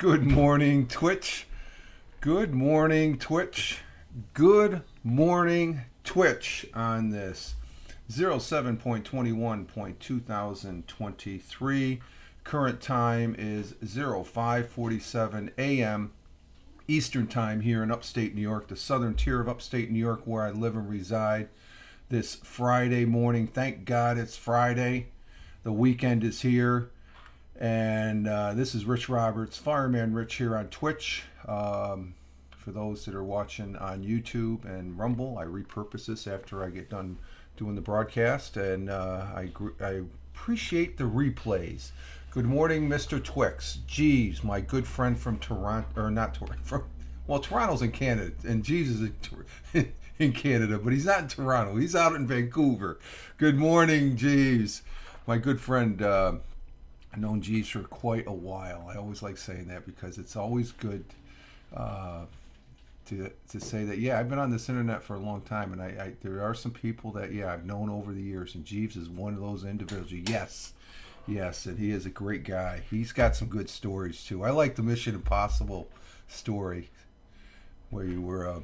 Good morning, Twitch. Good morning, Twitch. Good morning, Twitch on this 07.21.2023. Current time is 05:47 a.m. Eastern Time here in Upstate New York, the southern tier of Upstate New York where I live and reside. This Friday morning, thank God it's Friday. The weekend is here. And this is Rich Roberts, Fireman Rich here on Twitch. For those that are watching on YouTube and Rumble, I repurpose this after I get done doing the broadcast, and I appreciate the replays. Good morning, Mr. Twix. Jeeves, my good friend from Toronto, or not Toronto, Toronto's in Canada, and Jeeves is in Canada, but he's not in Toronto. He's out in Vancouver. Good morning, Jeeves, my good friend. I've known Jeeves for quite a while. I always like saying that because it's always good to say that, yeah, I've been on this internet for a long time, and I there are some people that, yeah, I've known over the years, and Jeeves is one of those individuals. Yes, and he is a great guy. He's got some good stories, too. I like the Mission Impossible story where you were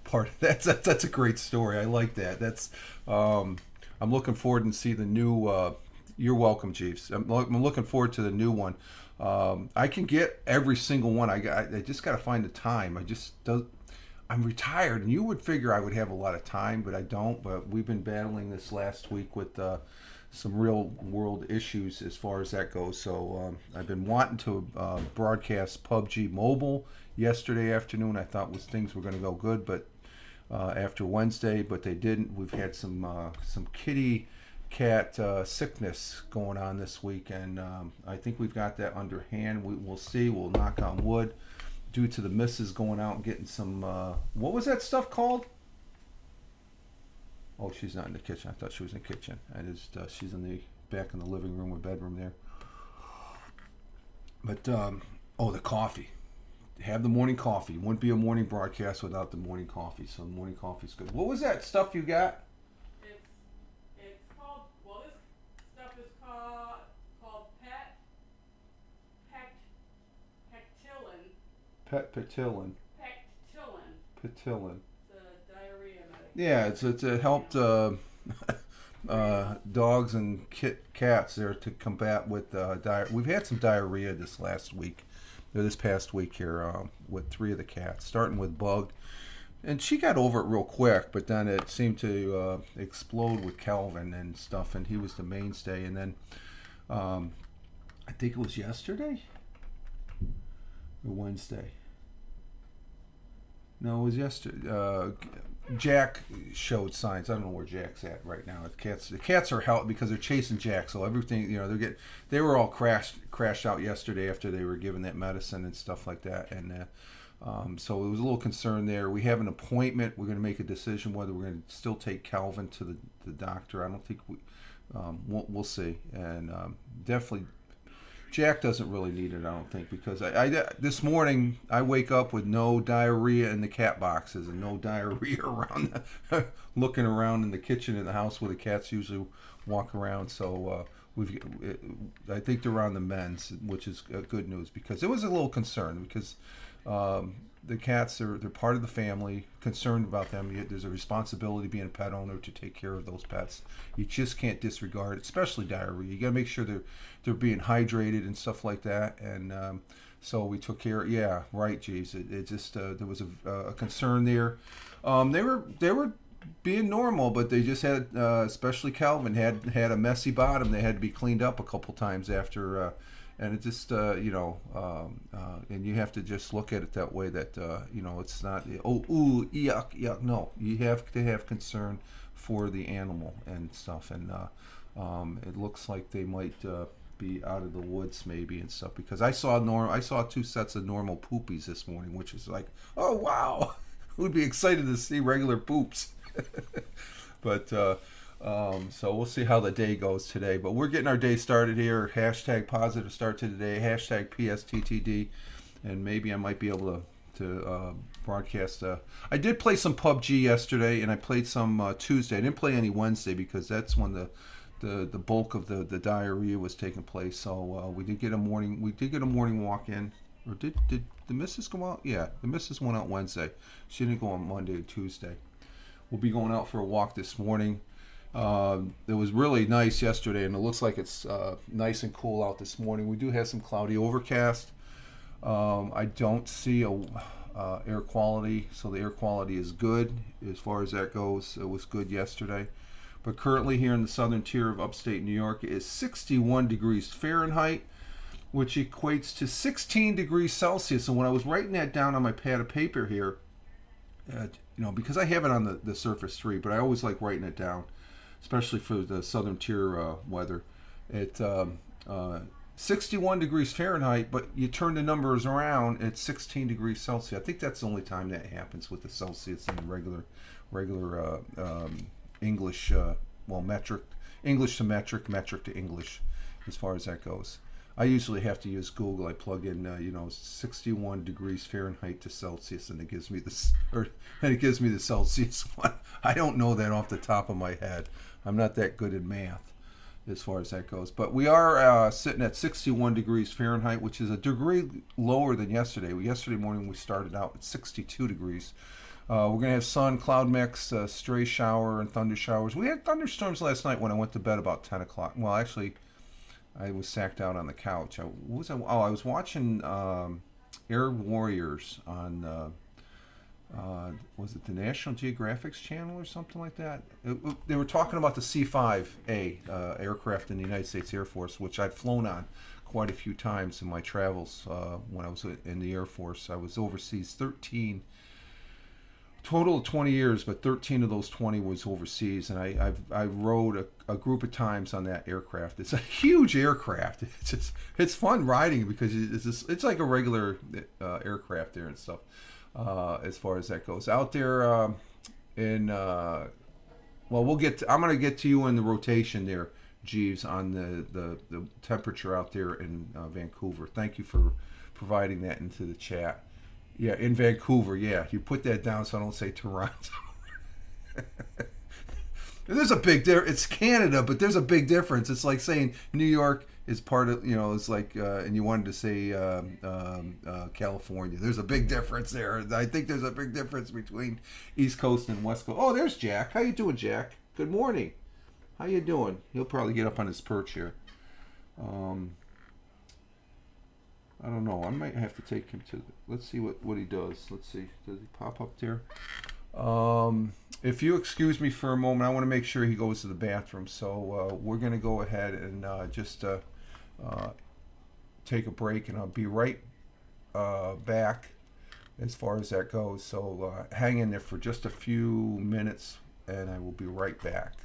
part of that. That's a great story. I like that. That's I'm looking forward to see the new you're welcome, Jeeves. I'm looking forward to the new one. I can get every single one. I just got to find the time. I'm retired, and you would figure I would have a lot of time, but I don't. But we've been battling this last week with some real world issues as far as that goes. So I've been wanting to broadcast PUBG Mobile yesterday afternoon. I thought things were going to go good, but after Wednesday, but they didn't. We've had some kitty cat sickness going on this week, and I think we've got that under hand. We'll see. We'll knock on wood. Due to the missus going out and getting some what was that stuff called? Oh, she's not in the kitchen. I thought she was in the kitchen. She's in the back in the living room or bedroom there. But the coffee. Have the morning coffee. Wouldn't be a morning broadcast without the morning coffee. So the morning coffee's good. What was that stuff you got? Petilin. Petilin. It's a diarrhea medication. Yeah, it helped dogs and cats there to combat with diarrhea. We've had some diarrhea this past week here with 3 of the cats, starting with Bug. And she got over it real quick, but then it seemed to explode with Calvin and stuff, and he was the mainstay. And then I think it was yesterday or Wednesday. No, it was yesterday. Jack showed signs. I don't know where Jack's at right now. The cats are out because they're chasing Jack. So everything, they were all crashed out yesterday after they were given that medicine and stuff like that. And so it was a little concern there. We have an appointment. We're going to make a decision whether we're going to still take Calvin to the doctor. I don't think we'll see. And definitely. Jack doesn't really need it, I don't think, because I this morning I wake up with no diarrhea in the cat boxes and no diarrhea around looking around in the kitchen in the house where the cats usually walk around. So I think they're on the mends, which is good news, because it was a little concern because the cats they're part of the family, concerned about them. There's a responsibility being a pet owner to take care of those pets. You just can't disregard, especially diarrhea. You got to make sure they're being hydrated and stuff like that. And so we took care. Yeah, right. Geez, it just there was a concern there. They were being normal, but they just had, especially Calvin had a messy bottom. They had to be cleaned up a couple times after. And it just, and you have to just look at it that way, that, it's not, yuck. No, you have to have concern for the animal and stuff. And it looks like they might be out of the woods maybe and stuff, because I saw 2 sets of normal poopies this morning, which is like, oh, wow. Who'd be excited to see regular poops? But, so we'll see how the day goes today. But we're getting our day started here. Hashtag positive start to the day. Hashtag PSTTD. And maybe I might be able to broadcast. I did play some PUBG yesterday, and I played some Tuesday. I didn't play any Wednesday because that's when the bulk of the diarrhea was taking place. So we did get a morning walk in. Or did the missus go out? Yeah, the missus went out Wednesday. She didn't go on Monday and Tuesday. We'll be going out for a walk this morning. It was really nice yesterday, and it looks like it's nice and cool out this morning. We do have some cloudy overcast. I don't see air quality, so the air quality is good as far as that goes. It was good yesterday. But currently here in the southern tier of upstate New York, it is 61 degrees Fahrenheit, which equates to 16 degrees Celsius. And when I was writing that down on my pad of paper here, because I have it on the Surface 3, but I always like writing it down, especially for the southern tier weather. It 61 degrees Fahrenheit, but you turn the numbers around, it's 16 degrees Celsius. I think that's the only time that happens with the Celsius and the regular English, metric, English to metric, metric to English, as far as that goes. I usually have to use Google. I plug in, 61 degrees Fahrenheit to Celsius, and it gives me the Celsius one. I don't know that off the top of my head. I'm not that good at math as far as that goes. But we are sitting at 61 degrees Fahrenheit, which is a degree lower than yesterday. Yesterday morning we started out at 62 degrees. We're going to have sun, cloud mix, stray shower, and thunder showers. We had thunderstorms last night when I went to bed about 10 o'clock. Well, actually, I was sacked out on the couch. I was watching Air Warriors on, was it the National Geographic's channel or something like that? They were talking about the C-5A aircraft in the United States Air Force, which I've flown on quite a few times in my travels when I was in the Air Force. I was overseas total of 20 years, but 13 of those 20 was overseas, and I rode a group of times on that aircraft. It's a huge aircraft. It's fun riding because it's like a regular aircraft there and stuff. As far as that goes, out there I'm gonna get to you in the rotation there, Jeeves, on the temperature out there in Vancouver. Thank you for providing that into the chat. Yeah, in Vancouver, yeah. You put that down so I don't say Toronto. There's a big difference. It's Canada, but there's a big difference. It's like saying New York is part of, it's like, and you wanted to say California. There's a big difference there. I think there's a big difference between East Coast and West Coast. Oh, there's Jack. How you doing, Jack? Good morning. How you doing? He'll probably get up on his perch here. I don't know. I might have to take him to. Let's see what he does. Let's see. Does he pop up there? If you excuse me for a moment, I want to make sure he goes to the bathroom. So we're going to go ahead and just take a break, and I'll be right back as far as that goes. So hang in there for just a few minutes, and I will be right back.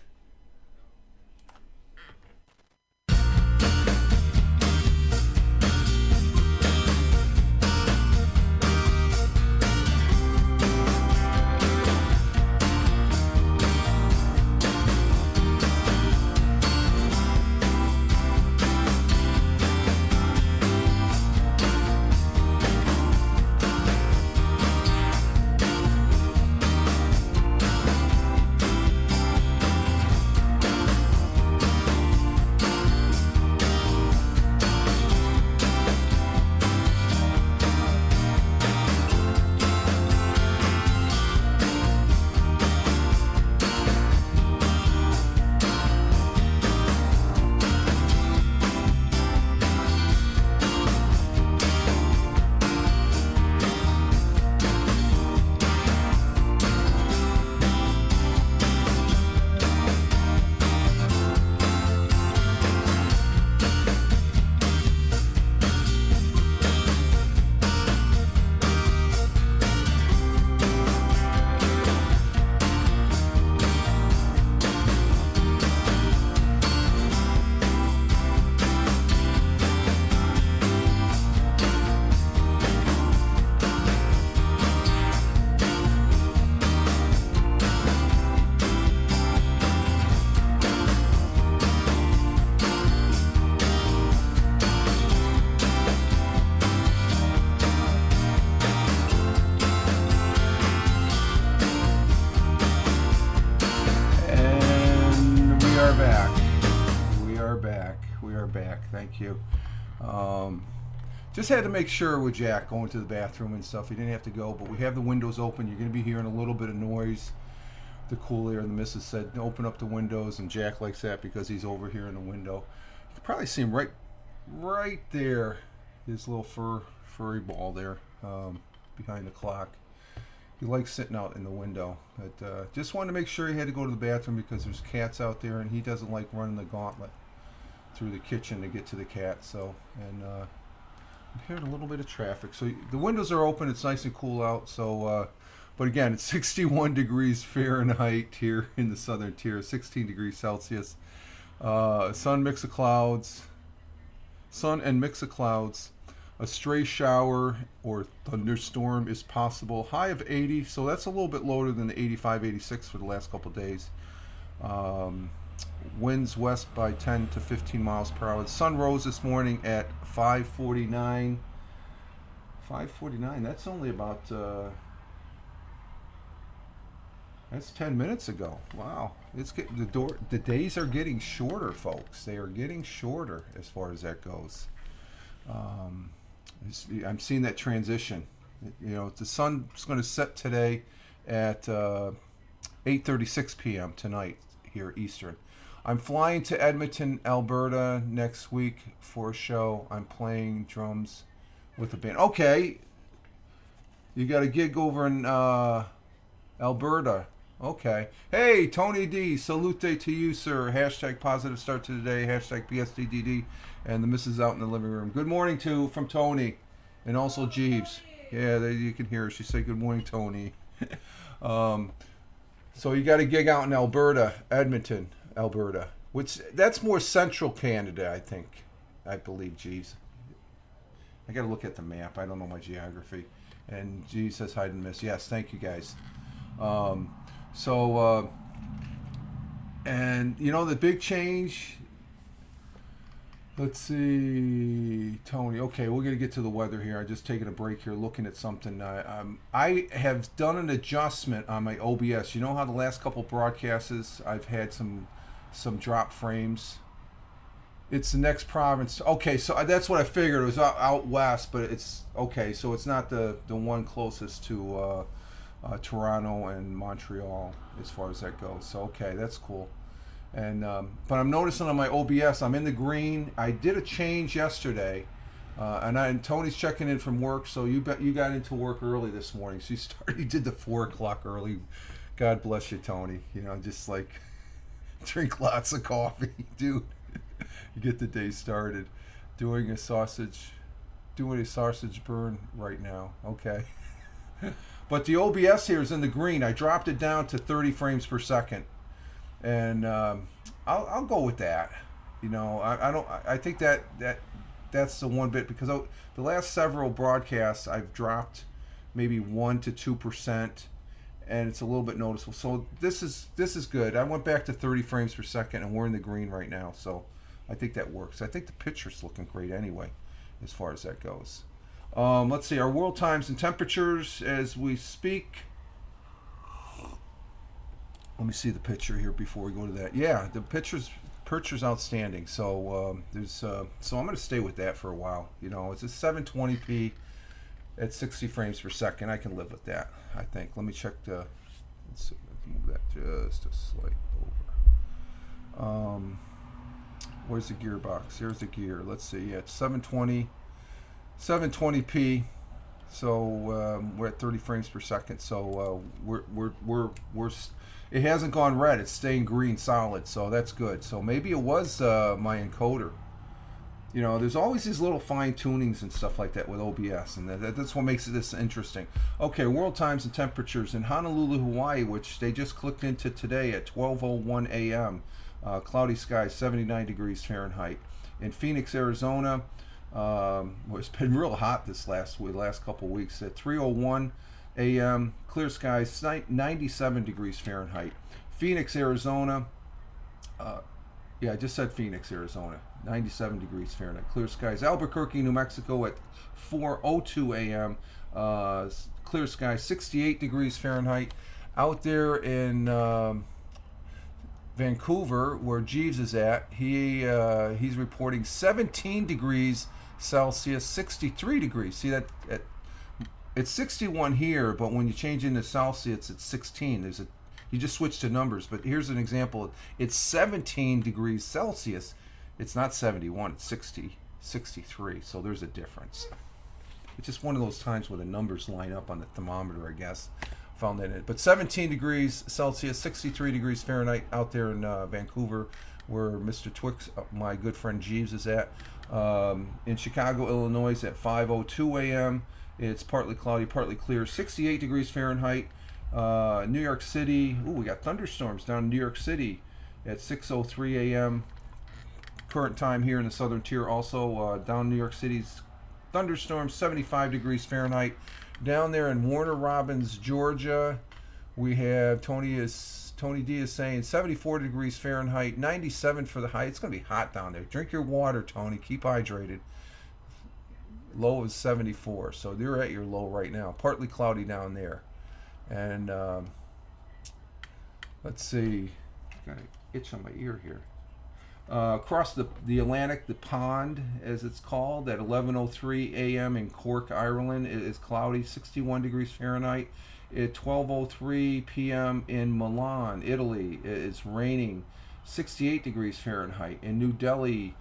just had to make sure with Jack going to the bathroom and stuff. He didn't have to go, but we have the windows open. You're going to be hearing a little bit of noise. The cool air, and the missus said, open up the windows, and Jack likes that because he's over here in the window. You can probably see him right there, his little furry ball there, behind the clock. He likes sitting out in the window. But just wanted to make sure he had to go to the bathroom because there's cats out there, and he doesn't like running the gauntlet through the kitchen to get to the cat. So, and I'm hearing a little bit of traffic. So the windows are open. It's nice and cool out. So, but again, it's 61 degrees Fahrenheit here in the southern tier, 16 degrees Celsius. Sun and mix of clouds. A stray shower or thunderstorm is possible. High of 80, so that's a little bit lower than the 85, 86 for the last couple of days. Winds west by 10 to 15 miles per hour. The sun rose this morning at 5:49. 5:49. That's only about that's 10 minutes ago. Wow, the days are getting shorter, folks. They are getting shorter as far as that goes. I'm seeing that transition. You know, the sun's going to set today at 8:36 p.m. tonight here Eastern. I'm flying to Edmonton, Alberta next week for a show. I'm playing drums with a band. Okay, you got a gig over in Alberta. Okay. Hey, Tony D, salute to you, sir. Hashtag positive start to the day. Hashtag PSTTD. And the missus out in the living room. Good morning from Tony. And also Jeeves. Yeah, you can hear her. She said, good morning, Tony. So you got a gig out in Alberta, Edmonton, Alberta. That's more central Canada, I think. I believe, Jeeves. I got to look at the map. I don't know my geography. And Jeeves says hi to miss. Yes, thank you, guys. And you know the big change. Let's see, Tony. Okay, we're gonna get to the weather here. I'm just taking a break here, looking at something. I have done an adjustment on my OBS. You know how the last couple broadcasts I've had some drop frames. It's the next province. Okay, so that's what I figured. It was out west, but it's okay. So it's not the one closest to Toronto and Montreal as far as that goes. So okay, that's cool. And but I'm noticing on my OBS I'm in the green. I did a change yesterday, and Tony's checking in from work. So you got into work early this morning. So you did the 4 o'clock early. God bless you, Tony. You know, just like drink lots of coffee, dude. You get the day started. Doing a sausage burn right now. Okay. But the OBS here is in the green. I dropped it down to 30 frames per second, and I'll go with that. You know, I think that's the one bit, because the last several broadcasts I've dropped maybe 1 to 2%, and it's a little bit noticeable. So this is good. I went back to 30 frames per second, and we're in the green right now. So I think that works. I think the picture's looking great anyway, as far as that goes. Let's see, our world times and temperatures as we speak. Let me see the picture here before we go to that. Yeah, the picture's outstanding. So so I'm going to stay with that for a while. You know, it's a 720p at 60 frames per second. I can live with that, I think. Let me check let's see, let's move that just a slight over. Where's the gearbox? Here's the gear. Let's see. Yeah, it's 720p. So we're at 30 frames per second. So we're it hasn't gone red. It's staying green solid. So that's good. So maybe it was my encoder. You know, there's always these little fine tunings and stuff like that with OBS, and that's what makes this interesting. Okay, world times and temperatures in Honolulu, Hawaii, which they just clicked into today at 12:01 a.m. Cloudy skies, 79 degrees Fahrenheit. In Phoenix, Arizona, it's been real hot this last couple weeks. At 3:01 a.m., clear skies, 97 degrees Fahrenheit. Phoenix, Arizona. Yeah, I just said Phoenix, Arizona. 97 degrees Fahrenheit. Clear skies. Albuquerque, New Mexico at 4:02 a.m. Clear skies, 68 degrees Fahrenheit. Out there in Vancouver, where Jeeves is at, he's reporting 17 degrees Celsius, 63 degrees. See that? It's 61 here, but when you change into Celsius, it's 16. You just switch to numbers. But here's an example. It's 17 degrees Celsius. It's not 71. It's 63. So there's a difference. It's just one of those times where the numbers line up on the thermometer, I guess. Found that in it. But 17 degrees Celsius, 63 degrees Fahrenheit out there in Vancouver, where Mr. Twix, my good friend Jeeves, is at. In Chicago, Illinois, at 5:02 a.m. It's partly cloudy, partly clear, 68 degrees Fahrenheit. New York City, we got thunderstorms down in New York City at 6:03 a.m. Current time here in the southern tier also. Down in New York City's thunderstorms, 75 degrees Fahrenheit. Down there in Warner Robins, Georgia, we have Tony D is saying 74 degrees Fahrenheit, 97 for the high. It's going to be hot down there. Drink your water, Tony. Keep hydrated. Low is 74, so they're at your low right now. Partly cloudy down there. And let's see. Got an itch on my ear here. Across the Atlantic, the pond, as it's called, at 11:03 a.m. in Cork, Ireland, it is cloudy, 61 degrees Fahrenheit. At 12:03 p.m. in Milan, Italy, it's raining, 68 degrees Fahrenheit. In New Delhi,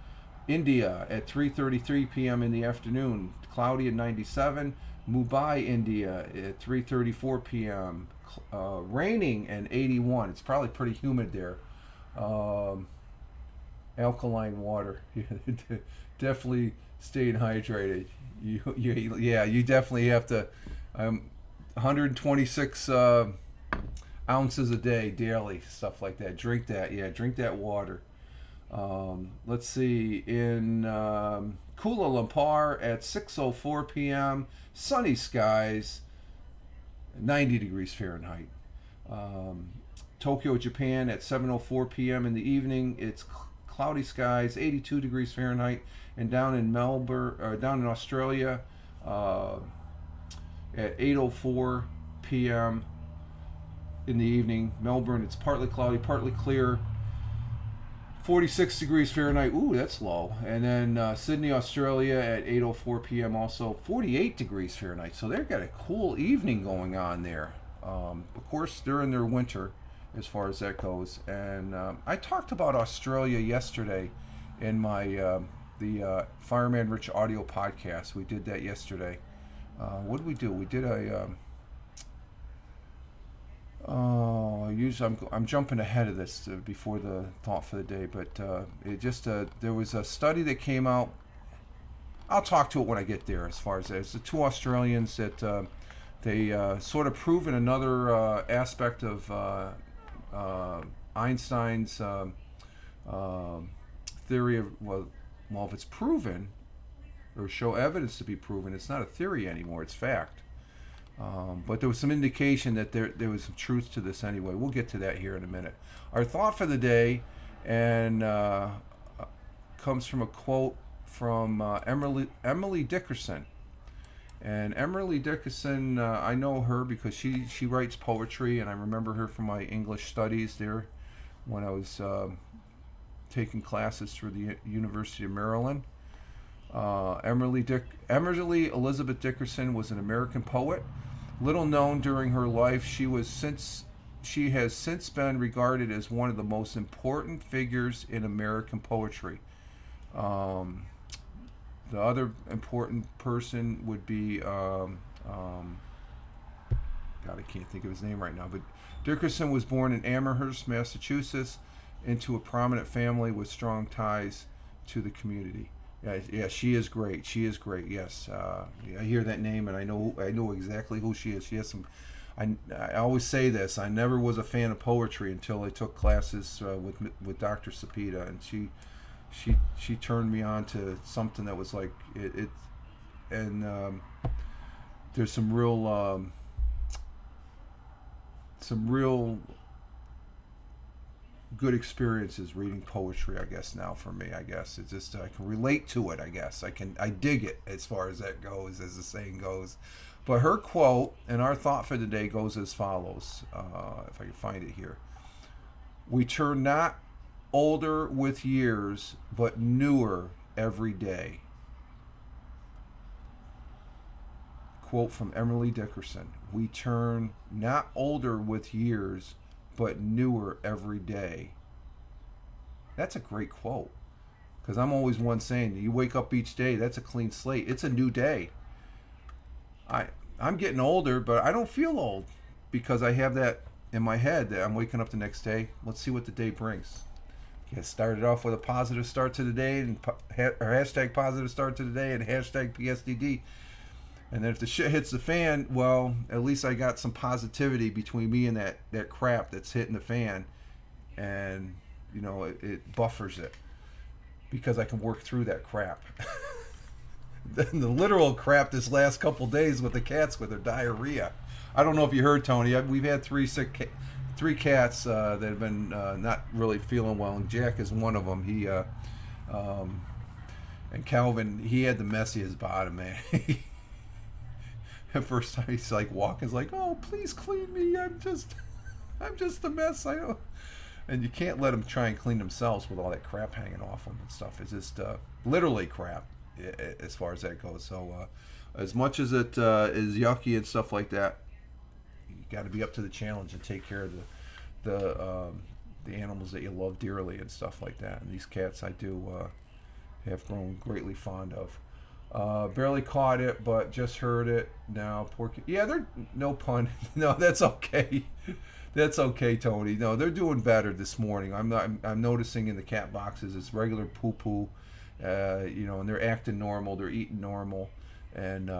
India, at 3:33 p.m. in the afternoon, cloudy at 97. Mumbai, India, at 3:34 p.m., raining and 81. It's probably pretty humid there. Alkaline water. Definitely staying hydrated. You definitely have to. 126 ounces a day daily, stuff like that. Drink that. Drink that water. Let's see. In Kuala Lumpur at 6:04 p.m., sunny skies, 90 degrees Fahrenheit. Tokyo, Japan at 7:04 p.m. in the evening, it's cloudy skies, 82 degrees Fahrenheit. And down in Melbourne, down in Australia, at 8:04 p.m. in the evening, Melbourne, it's partly cloudy, partly clear, 46 degrees Fahrenheit. Ooh, that's low. And then Sydney, Australia at 8:04 p.m. also 48 degrees Fahrenheit. So they've got a cool evening going on there. Of course, they're in their winter as far as that goes. And I talked about Australia yesterday in my the Fireman Rich audio podcast. We did that yesterday. What did we do? We did a... I'm jumping ahead of this before the thought for the day, but there was a study that came out. I'll talk to it when I get there. As far as the two Australians that they sort of proven another aspect of Einstein's theory of if it's proven or show evidence to be proven, it's not a theory anymore; it's fact. But there was some indication that there was some truth to this anyway. We'll get to that here in a minute. Our thought for the day and comes from a quote from Emily Dickerson. And Emily Dickerson, I know her because she writes poetry, and I remember her from my English studies there when I was taking classes through the University of Maryland. Emily Elizabeth Dickerson was an American poet. Little known during her life, she has since been regarded as one of the most important figures in American poetry. The other important person would be God, I can't think of his name right now, but Dickerson was born in Amherst, Massachusetts, into a prominent family with strong ties to the community. Yeah, she is great. She is great. Yes, I hear that name and I know exactly who she is. She has some. I always say this. I never was a fan of poetry until I took classes with Dr. Sapita, and she turned me on to something that was like it. And there's some real good experiences reading poetry, I guess, now for me. I guess it's just I can relate to it. I guess I dig it as far as that goes, as the saying goes. But her quote and our thought for the day goes as follows, if I can find it here. We turn not older with years, but newer every day. quote from Emily Dickerson: "We turn not older with years, but newer every day." That's a great quote, because I'm always one saying, you wake up each day, that's a clean slate. It's a new day. I I'm getting older, but I don't feel old because I have that in my head that I'm waking up the next day. Let's see what the day brings. Get started off with a positive start to the day, and or hashtag positive start to the day, and hashtag PSTTD. And then if the shit hits the fan, well, at least I got some positivity between me and that crap that's hitting the fan, and it buffers it because I can work through that crap. The literal crap this last couple days with the cats with their diarrhea. I don't know if you heard, Tony. We've had three cats that have been not really feeling well, and Jack is one of them. And Calvin, he had the messiest bottom, man. At first time he's like walking, he's like, "Oh, please clean me. I'm just a mess. I don't." And you can't let them try and clean themselves with all that crap hanging off them and stuff. It's just literally crap as far as that goes. So as much as it is yucky and stuff like that, you got to be up to the challenge and take care of the animals that you love dearly and stuff like that. And these cats I do have grown greatly fond of. Barely caught it, but just heard it now. Poor kid. Yeah, they're no pun. No, that's okay. That's okay, Tony. No, they're doing better this morning. I'm noticing in the cat boxes it's regular poo poo, and they're acting normal. They're eating normal, and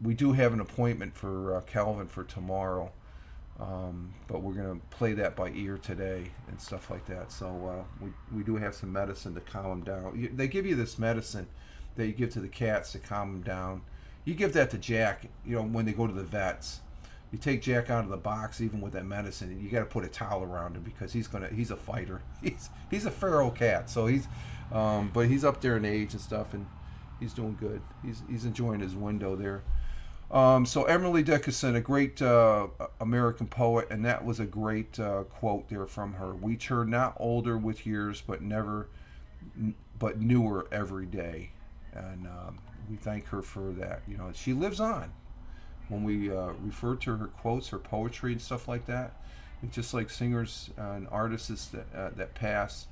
we do have an appointment for Calvin for tomorrow, but we're gonna play that by ear today and stuff like that. So we do have some medicine to calm them down. They give you this medicine that you give to the cats to calm them down. You give that to Jack, when they go to the vets. You take Jack out of the box, even with that medicine, and you got to put a towel around him because he's a fighter. He's a feral cat, so but he's up there in age and stuff, and he's doing good. He's enjoying his window there. So Emily Dickerson, a great American poet, and that was a great quote there from her. We turn not older with years, but newer every day. And we thank her for that. She lives on. When we refer to her quotes, her poetry and stuff like that, it's just like singers and artists that pass,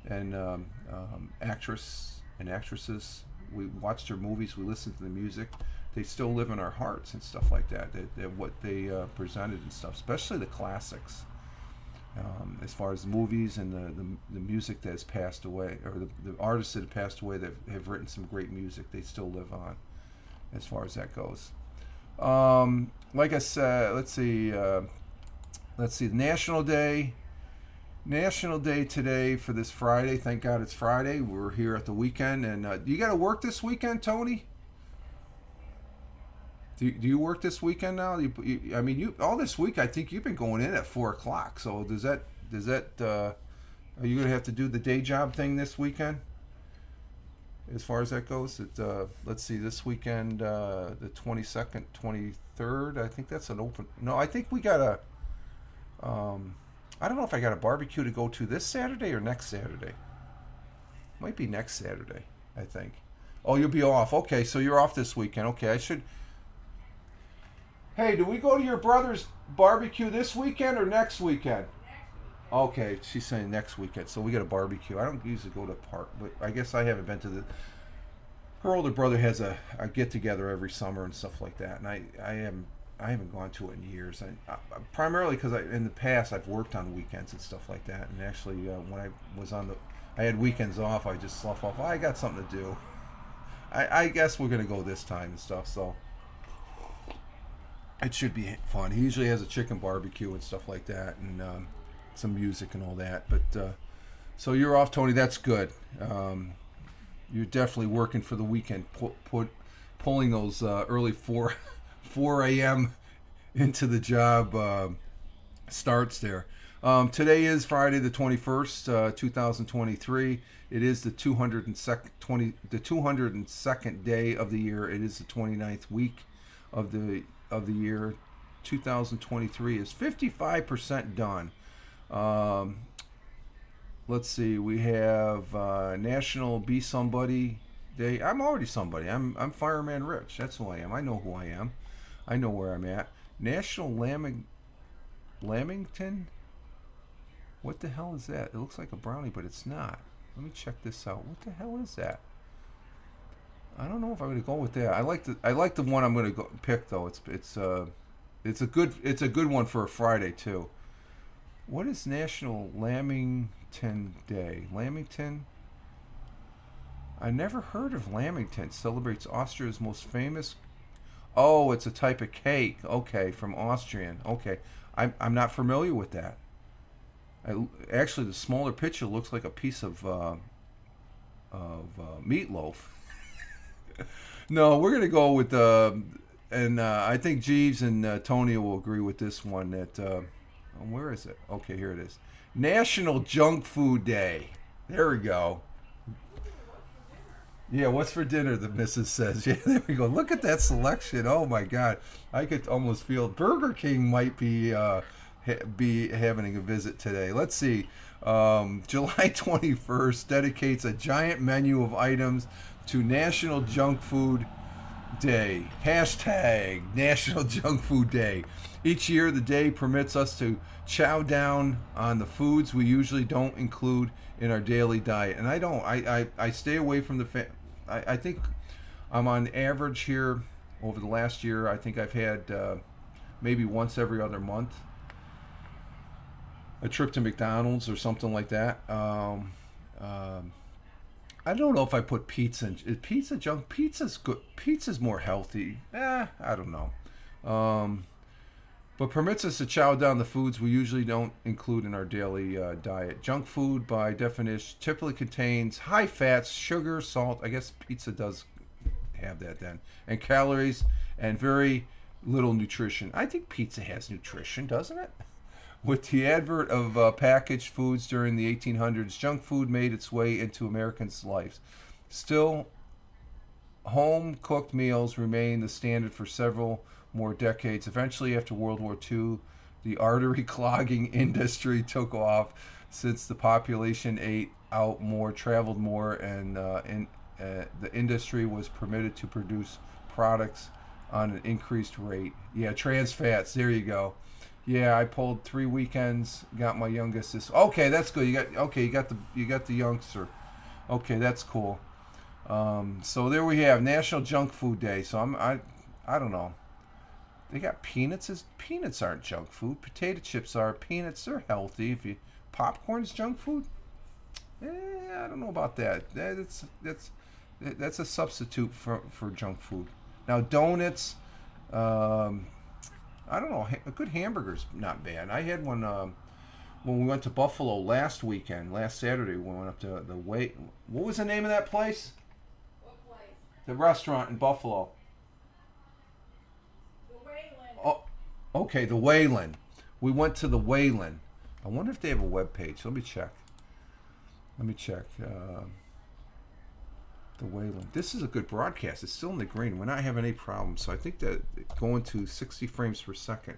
and actresses. We watched her movies, we listened to the music. They still live in our hearts and stuff like that. What they presented and stuff, especially the classics. As far as the movies and the music that has passed away, or the artists that have passed away that have written some great music, they still live on as far as that goes. Like I said, let's see, National Day today for this Friday. Thank God it's Friday. We're here at the weekend, and you got to work this weekend, Tony? Do you work this weekend now? You all this week. I think you've been going in at 4:00. So does that? Are you gonna have to do the day job thing this weekend? As far as that goes, let's see. This weekend, the 22nd, 23rd. I think that's an open. No, I think we got a. I don't know if I got a barbecue to go to this Saturday or next Saturday. Might be next Saturday, I think. Oh, you'll be off. Okay, so you're off this weekend. Okay, I should. Hey, do we go to your brother's barbecue this weekend or next weekend? Okay, she's saying next weekend, so we got a barbecue. I don't usually go to the park, but I guess I haven't been to her older brother has a get together every summer and stuff like that, and I haven't gone to it in years. Primarily because in the past I've worked on weekends and stuff like that, and actually when I was I had weekends off, I just slough off. I got something to do. I guess we're gonna go this time and stuff, so. It should be fun. He usually has a chicken barbecue and stuff like that, and some music and all that. But so you're off, Tony. That's good. You're definitely working for the weekend, pulling those early 4 a.m. into the job starts there. Today is Friday the 21st, 2023. It is the 202nd day of the year. It is the 29th week of the year. 2023 is 55% done. Let's see, we have National Be Somebody Day. I'm already somebody. I'm Fireman Rich. That's who I am. I know who I am. I know where I'm at. National Lamington. What the hell is that? It looks like a brownie, but it's not. Let me check this out. What the hell is that? I don't know if I'm gonna go with that. I like the one I'm gonna go pick though. It's a good one for a Friday too. What is National Lamington Day? Lamington. I never heard of Lamington. Celebrates Austria's most famous. Oh, it's a type of cake. Okay, from Austrian. Okay, I'm not familiar with that. Actually, the smaller picture looks like a piece of meatloaf. No, we're gonna go with and I think Jeeves and Tony will agree with this one. That where is it? Okay, here it is. National Junk Food Day. There we go. Yeah, what's for dinner? The missus says. Yeah, there we go. Look at that selection. Oh my God, I could almost feel Burger King might be having a visit today. Let's see. July 21st dedicates a giant menu of items to National Junk Food Day. Hashtag National Junk Food Day. Each year, the day permits us to chow down on the foods we usually don't include in our daily diet. And I don't. I stay away from I think I'm on average here over the last year. I think I've had maybe once every other month a trip to McDonald's or something like that. I don't know if I put pizza in. Is pizza junk? Pizza's good. Pizza's more healthy. I don't know. But permits us to chow down the foods we usually don't include in our daily diet. Junk food, by definition, typically contains high fats, sugar, salt. I guess pizza does have that then. And calories and very little nutrition. I think pizza has nutrition, doesn't it? With the advent of packaged foods during the 1800s, junk food made its way into Americans' lives. Still, home-cooked meals remain the standard for several more decades. Eventually, after World War II, the artery clogging industry took off since the population ate out more, traveled more, and the industry was permitted to produce products on an increased rate. Yeah, trans fats. There you go. Yeah, I pulled 3 weekends. Got my youngest this. Okay, that's good. You got the youngster. Okay, that's cool. So there we have National Junk Food Day. So I don't know. They got peanuts. Peanuts aren't junk food. Potato chips are. Peanuts, they're healthy. Popcorn's junk food. I don't know about that. That's a substitute for junk food. Now donuts. I don't know. A good hamburger's not bad. I had one when we went to Buffalo last Saturday. We went up to What was the name of that place? What place? The restaurant in Buffalo. The Wayland. Oh, okay, the Wayland. We went to the Wayland. I wonder if they have a web page. Let me check. The Wayland. This is a good broadcast. It's still in the green. We're not having any problems. So I think that going to 60 frames per second,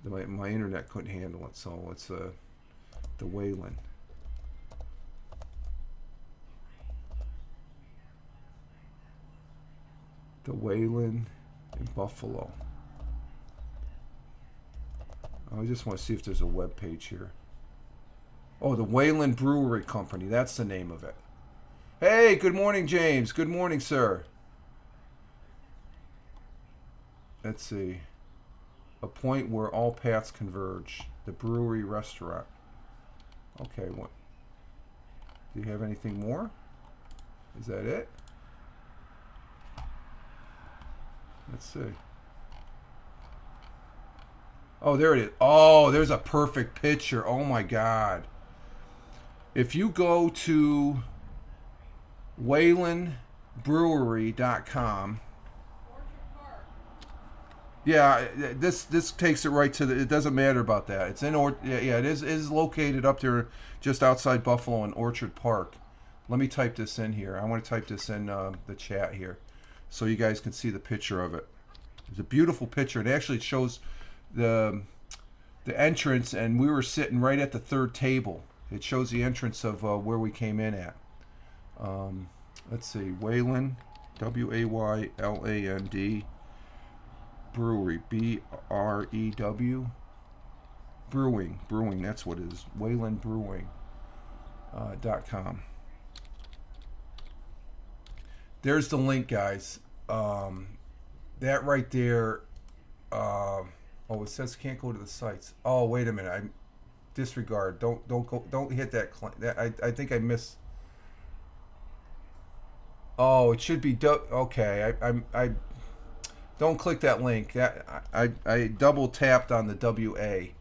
my internet couldn't handle it. So it's the Wayland. The Wayland in Buffalo. I just want to see if there's a web page here. Oh, the Wayland Brewery Company. That's the name of it. Hey, good morning, James. Good morning, sir. Let's see. A point where all paths converge. The brewery restaurant. Okay, what? Do you have anything more? Is that it? Let's see. Oh, there it is. Oh, there's a perfect picture. Oh my God. If you go to WaylandBrewery.com. Yeah, this takes it right to it doesn't matter about that. It's in it is located up there just outside Buffalo in Orchard Park. Let me type this in here. I want to type this in the chat here so you guys can see the picture of it. It's a beautiful picture. It actually shows the entrance, and we were sitting right at the third table. It shows the entrance of where we came in at. Let's see, Wayland, WAYLAND, Brewery, Brew. Brewing, that's what it is. Wayland Brewing .com. There's the link, guys. That right there. Oh, it says can't go to the sites. Oh, wait a minute. I disregard. Don't go. Don't hit that. I think I missed. Oh, it should be. Okay. I don't click that link. I double tapped on the WA.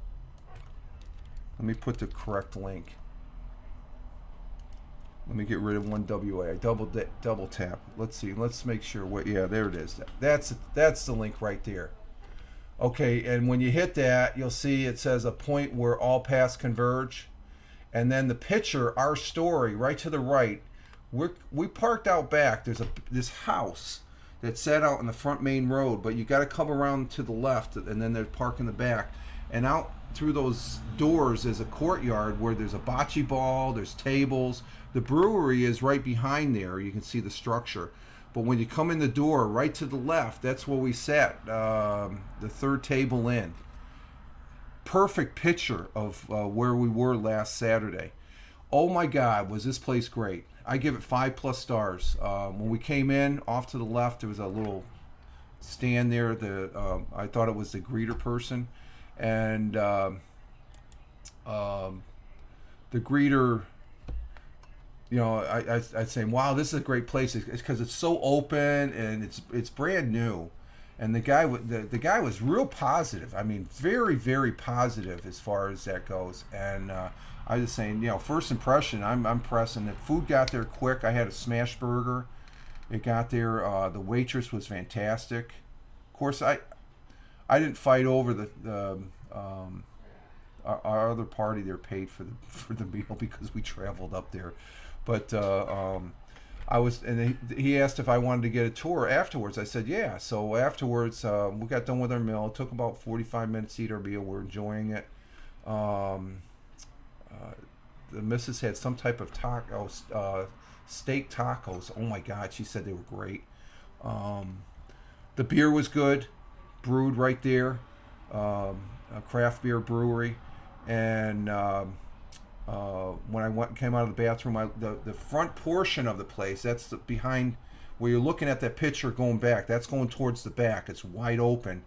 Let me put the correct link. Let me get rid of one WA. I double tap. Let's see. Let's make sure. What? Yeah, there it is. That's the link right there. Okay, and when you hit that, you'll see it says a point where all paths converge, and then the picture, our story, right to the right. We parked out back. There's this house that's set out in the front main road, but you got to come around to the left, and then there's park in the back, and out through those doors is a courtyard where there's a bocce ball, there's tables. The brewery is right behind there. You can see the structure. But when you come in the door, right to the left, that's where we sat, the third table in. Perfect picture of where we were last Saturday. Oh my God, was this place great. I give it 5+ stars. When we came in, off to the left, there was a little stand there. I thought it was the greeter person. And the greeter, I'd say, wow, this is a great place. It's because it's so open and it's brand new. And the guy was real positive. I mean, very, very positive as far as that goes. And I was just saying, first impression, I'm impressed. And the food got there quick. I had a smash burger. It got there. The waitress was fantastic. Of course, I didn't fight over our other party there paid for the meal because we traveled up there. But he asked if I wanted to get a tour afterwards. I said yeah. So afterwards, we got done with our meal. It took about 45 minutes to eat our meal. We're enjoying it. The missus had some type of steak tacos. Oh my God, she said they were great. The beer was good, brewed right there, a craft beer brewery, and when I came out of the bathroom, the front portion of the place, that's behind where you're looking at that picture going back, that's going towards the back. It's wide open.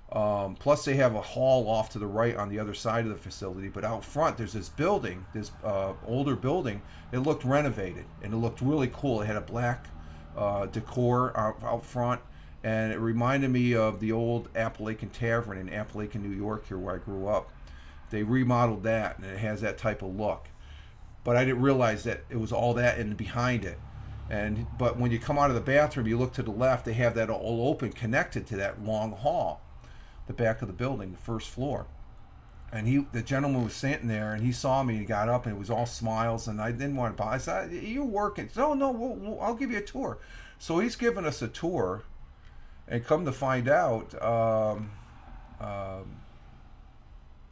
Plus they have a hall off to the right on the other side of the facility, but out front there's this building, this older building. It looked renovated and it looked really cool. It had a black decor out front, and it reminded me of the old Appalachian Tavern in Appalachian, New York, here where I grew up. They remodeled that, and it has that type of look. But I didn't realize that it was all that and behind it. But when you come out of the bathroom, you look to the left, they have that all open, connected to that long hall, the back of the building, the first floor. And the gentleman was sitting there, and he saw me, and he got up, and it was all smiles, and I didn't want to buy. I said, "You're working." No, I'll give you a tour. So he's giving us a tour, and come to find out,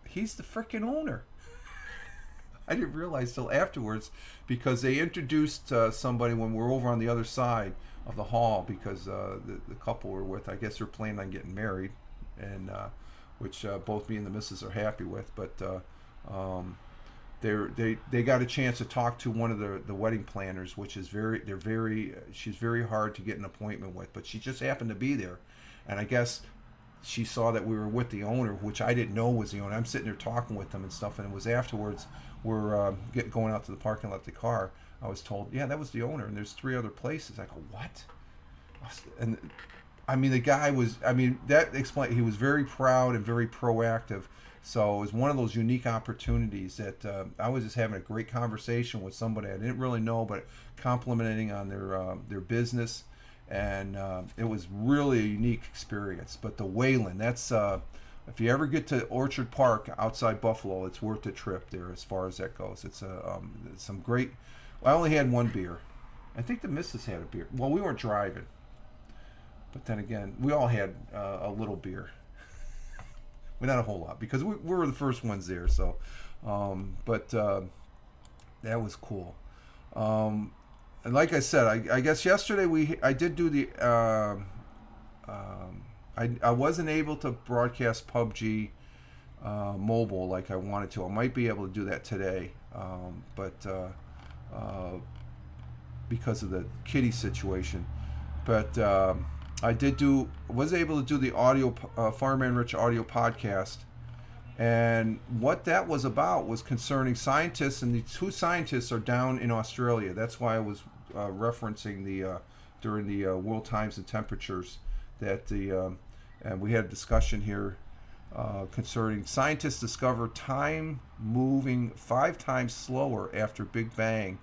he's the freaking owner. I didn't realize till afterwards, because they introduced somebody when we were over on the other side of the hall, because the couple we're with, I guess they're planning on getting married, and which both me and the missus are happy with. But they got a chance to talk to one of the wedding planners, which is she's very hard to get an appointment with, but she just happened to be there, and I guess she saw that we were with the owner, which I didn't know was the owner. I'm sitting there talking with them and stuff, and it was afterwards we're going out to the parking lot, the car. I was told, yeah, that was the owner, and there's 3 other places. I go, what? And I mean, the guy was, that explained, he was very proud and very proactive. So it was one of those unique opportunities that I was just having a great conversation with somebody I didn't really know, but complimenting on their business. And it was really a unique experience. But the Wayland, that's if you ever get to Orchard Park outside Buffalo, it's worth the trip there as far as that goes. It's some great. Well, I only had one beer. I think the missus had a beer. Well, we weren't driving, but then again, we all had a little beer. Well, not a whole lot, because we were the first ones there. So, but that was cool. And like I said, I guess yesterday I did do the I wasn't able to broadcast PUBG mobile like I wanted to. I might be able to do that today, but because of the kitty situation. But I was able to do the audio Fireman Rich audio podcast, and what that was about was concerning scientists, and the two scientists are down in Australia. That's why I was referencing the during the world times and temperatures that and we had a discussion here concerning scientists discover time moving 5 times slower after Big Bang,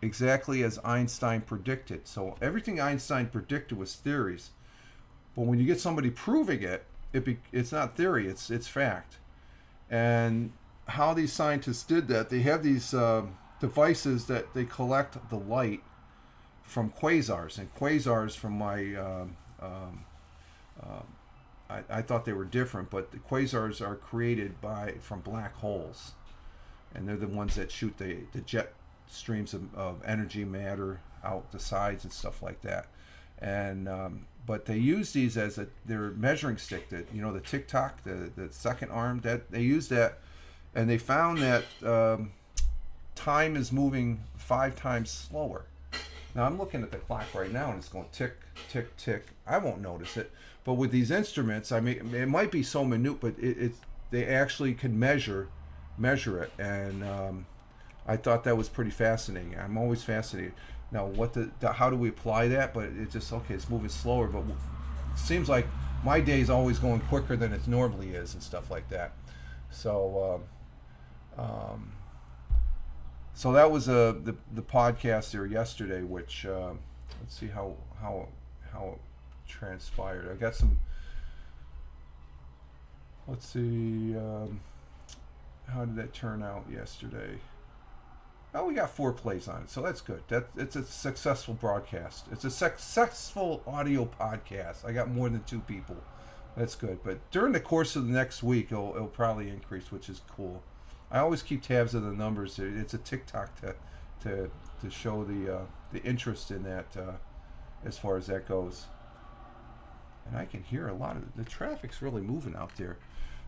exactly as Einstein predicted. So everything Einstein predicted was theories, but when you get somebody proving it, it's not theory, it's fact. And how these scientists did that, they have these devices that they collect the light from quasars, and quasars from my I thought they were different, but the quasars are created from black holes, and they're the ones that shoot the jet streams of energy matter out the sides and stuff like that. And but they use these as their measuring stick, that the TikTok, the second arm, that they use that, and they found that time is moving 5 times slower. Now I'm looking at the clock right now and it's going tick, tick, tick. I won't notice it, but with these instruments, I mean, it might be so minute, but they actually can measure it, and I thought that was pretty fascinating. I'm always fascinated. Now, how do we apply that? But it's just okay. It's moving slower, but it seems like my day is always going quicker than it normally is, and stuff like that. So, so that was the podcast there yesterday, which let's see how it transpired. I got some. Let's see. How did that turn out yesterday? Oh, we got 4 plays on it, so that's good. It's a successful broadcast. It's a successful audio podcast. I got more than 2 people. That's good. But during the course of the next week, it'll probably increase, which is cool. I always keep tabs of the numbers. It's a TikTok to show the interest in that as far as that goes. And I can hear a lot of the traffic's really moving out there.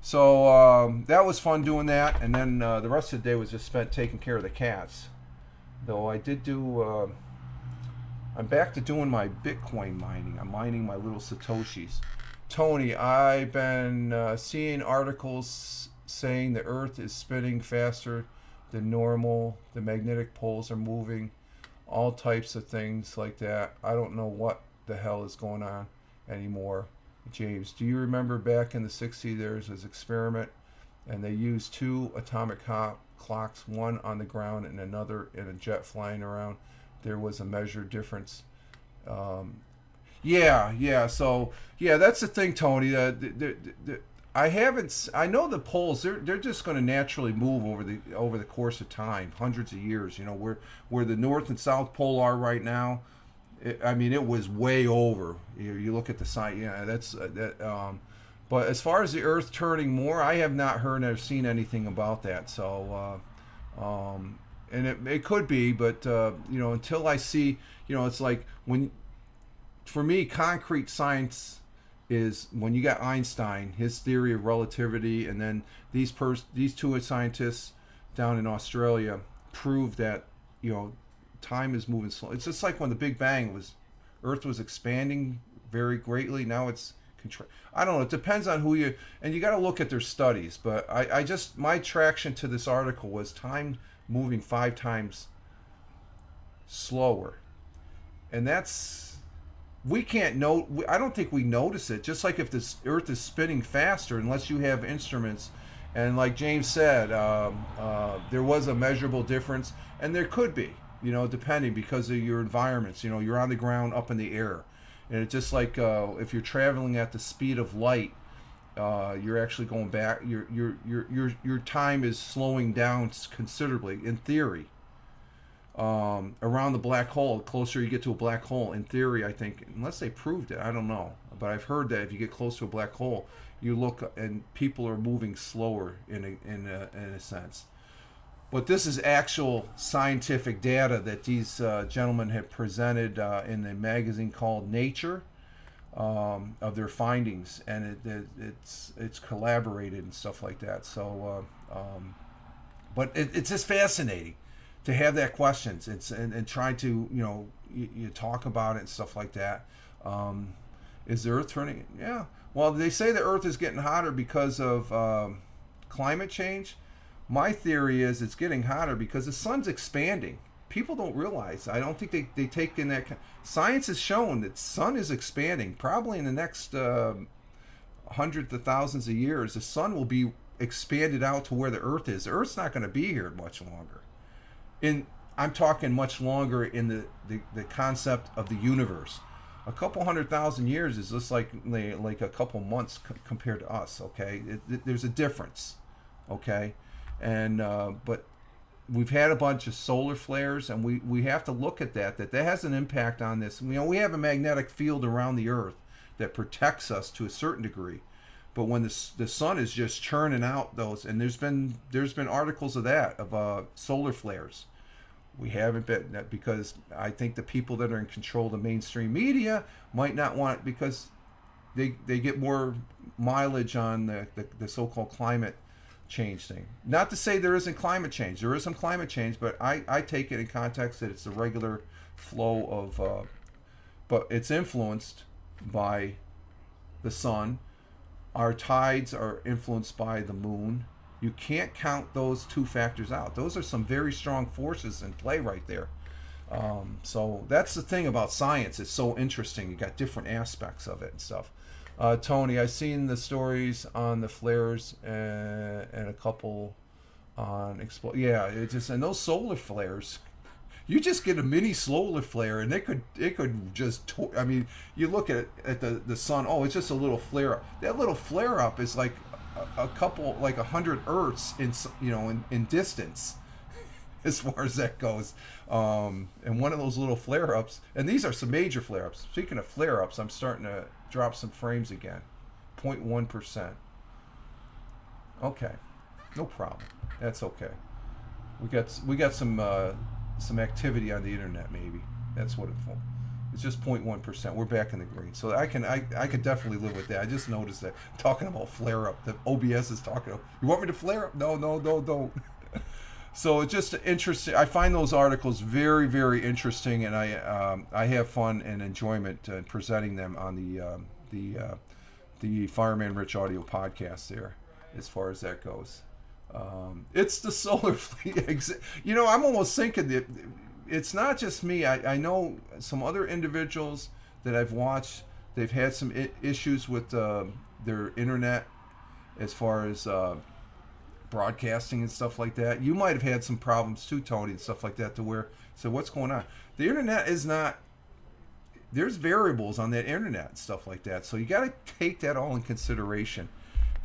So that was fun doing that, and then the rest of the day was just spent taking care of the cats. Though I did do, I'm back to doing my Bitcoin mining. I'm mining my little Satoshis. Tony, I've been seeing articles saying the Earth is spinning faster than normal, the magnetic poles are moving, all types of things like that. I don't know what the hell is going on anymore. James, do you remember back in the 60s there was this experiment, and they used 2 atomic clocks, one on the ground and another in a jet flying around? There was a measured difference. So that's the thing, Tony. I know the poles, they're just going to naturally move over the course of time, hundreds of years. Where the North and South Pole are right now. It was way over. You look at the site, but as far as the Earth turning more, I have not heard or seen anything about that. So, and it could be, but until I see, it's like for me, concrete science is when you got Einstein, his theory of relativity, and then these 2 scientists down in Australia proved that time is moving slow. It's just like when the Big Bang Earth was expanding very greatly. Now it's I don't know. It depends on who you got to look at their studies. But my traction to this article was time moving 5 times slower, and we can't know. I don't think we notice it. Just like if this Earth is spinning faster, unless you have instruments. And like James said, there was a measurable difference, and there could be. Depending because of your environments. You're on the ground, up in the air, and it's just like if you're traveling at the speed of light, you're actually going back. Your time is slowing down considerably. In theory, around the black hole, the closer you get to a black hole, in theory, I think, unless they proved it, I don't know, but I've heard that if you get close to a black hole, you look and people are moving slower in a sense. But this is actual scientific data that these gentlemen have presented in a magazine called Nature. of their findings, and it's collaborated and stuff like that. So, but it's just fascinating to have that questions. It's and try to you talk about it and stuff like that. Is the Earth turning? Yeah. Well, they say the Earth is getting hotter because of climate change. My theory is it's getting hotter because the sun's expanding. People don't realize. I don't think they take in that. Science has shown that sun is expanding. Probably in the next hundreds of thousands of years, the sun will be expanded out to where the Earth is. The Earth's not going to be here much longer. I'm talking much longer in the concept of the universe. A couple 100,000 years is just like a couple months compared to us. Okay, there's a difference. Okay, and but we've had a bunch of solar flares, and we have to look at that has an impact on this. We have a magnetic field around the Earth that protects us to a certain degree, but when the sun is just churning out those, and there's been articles of that of solar flares. We haven't been, because I think the people that are in control of the mainstream media might not want it, because they get more mileage on the so-called climate change thing. Not to say there isn't climate change. There is some climate change, but I take it in context that it's the regular flow of, but it's influenced by the sun. Our tides are influenced by the moon. You can't count those two factors out. Those are some very strong forces in play right there. So that's the thing about science. It's so interesting. You got different aspects of it and stuff. Tony, I've seen the stories on the flares and a couple on explode. Yeah, it just, and those solar flares. You just get a mini solar flare, and it could just. I mean, you look at the sun. Oh, it's just a little flare up. That little flare up is like a couple, like 100 Earths in distance, as far as that goes. And one of those little flare ups, and these are some major flare ups. Speaking of flare ups, I'm starting to drop some frames again. 0.1%. Okay, no problem. That's okay. We got some activity on the internet, maybe. That's what it's for. It's just 0.1%. We're back in the green, so I can definitely live with that. I just noticed that talking about flare up, the OBS is talking. You want me to flare up? No, don't. So it's just interesting. I find those articles very, very interesting, and I have fun and enjoyment presenting them on the Fireman Rich audio podcast there, as far as that goes. It's the solar fleet. I'm almost thinking that it's not just me. I know some other individuals that I've watched. They've had some issues with their internet, as far as broadcasting and stuff like that. You might have had some problems too, Tony, and stuff like that. To where, so what's going on? The internet is not. There's variables on that internet and stuff like that. So you got to take that all in consideration.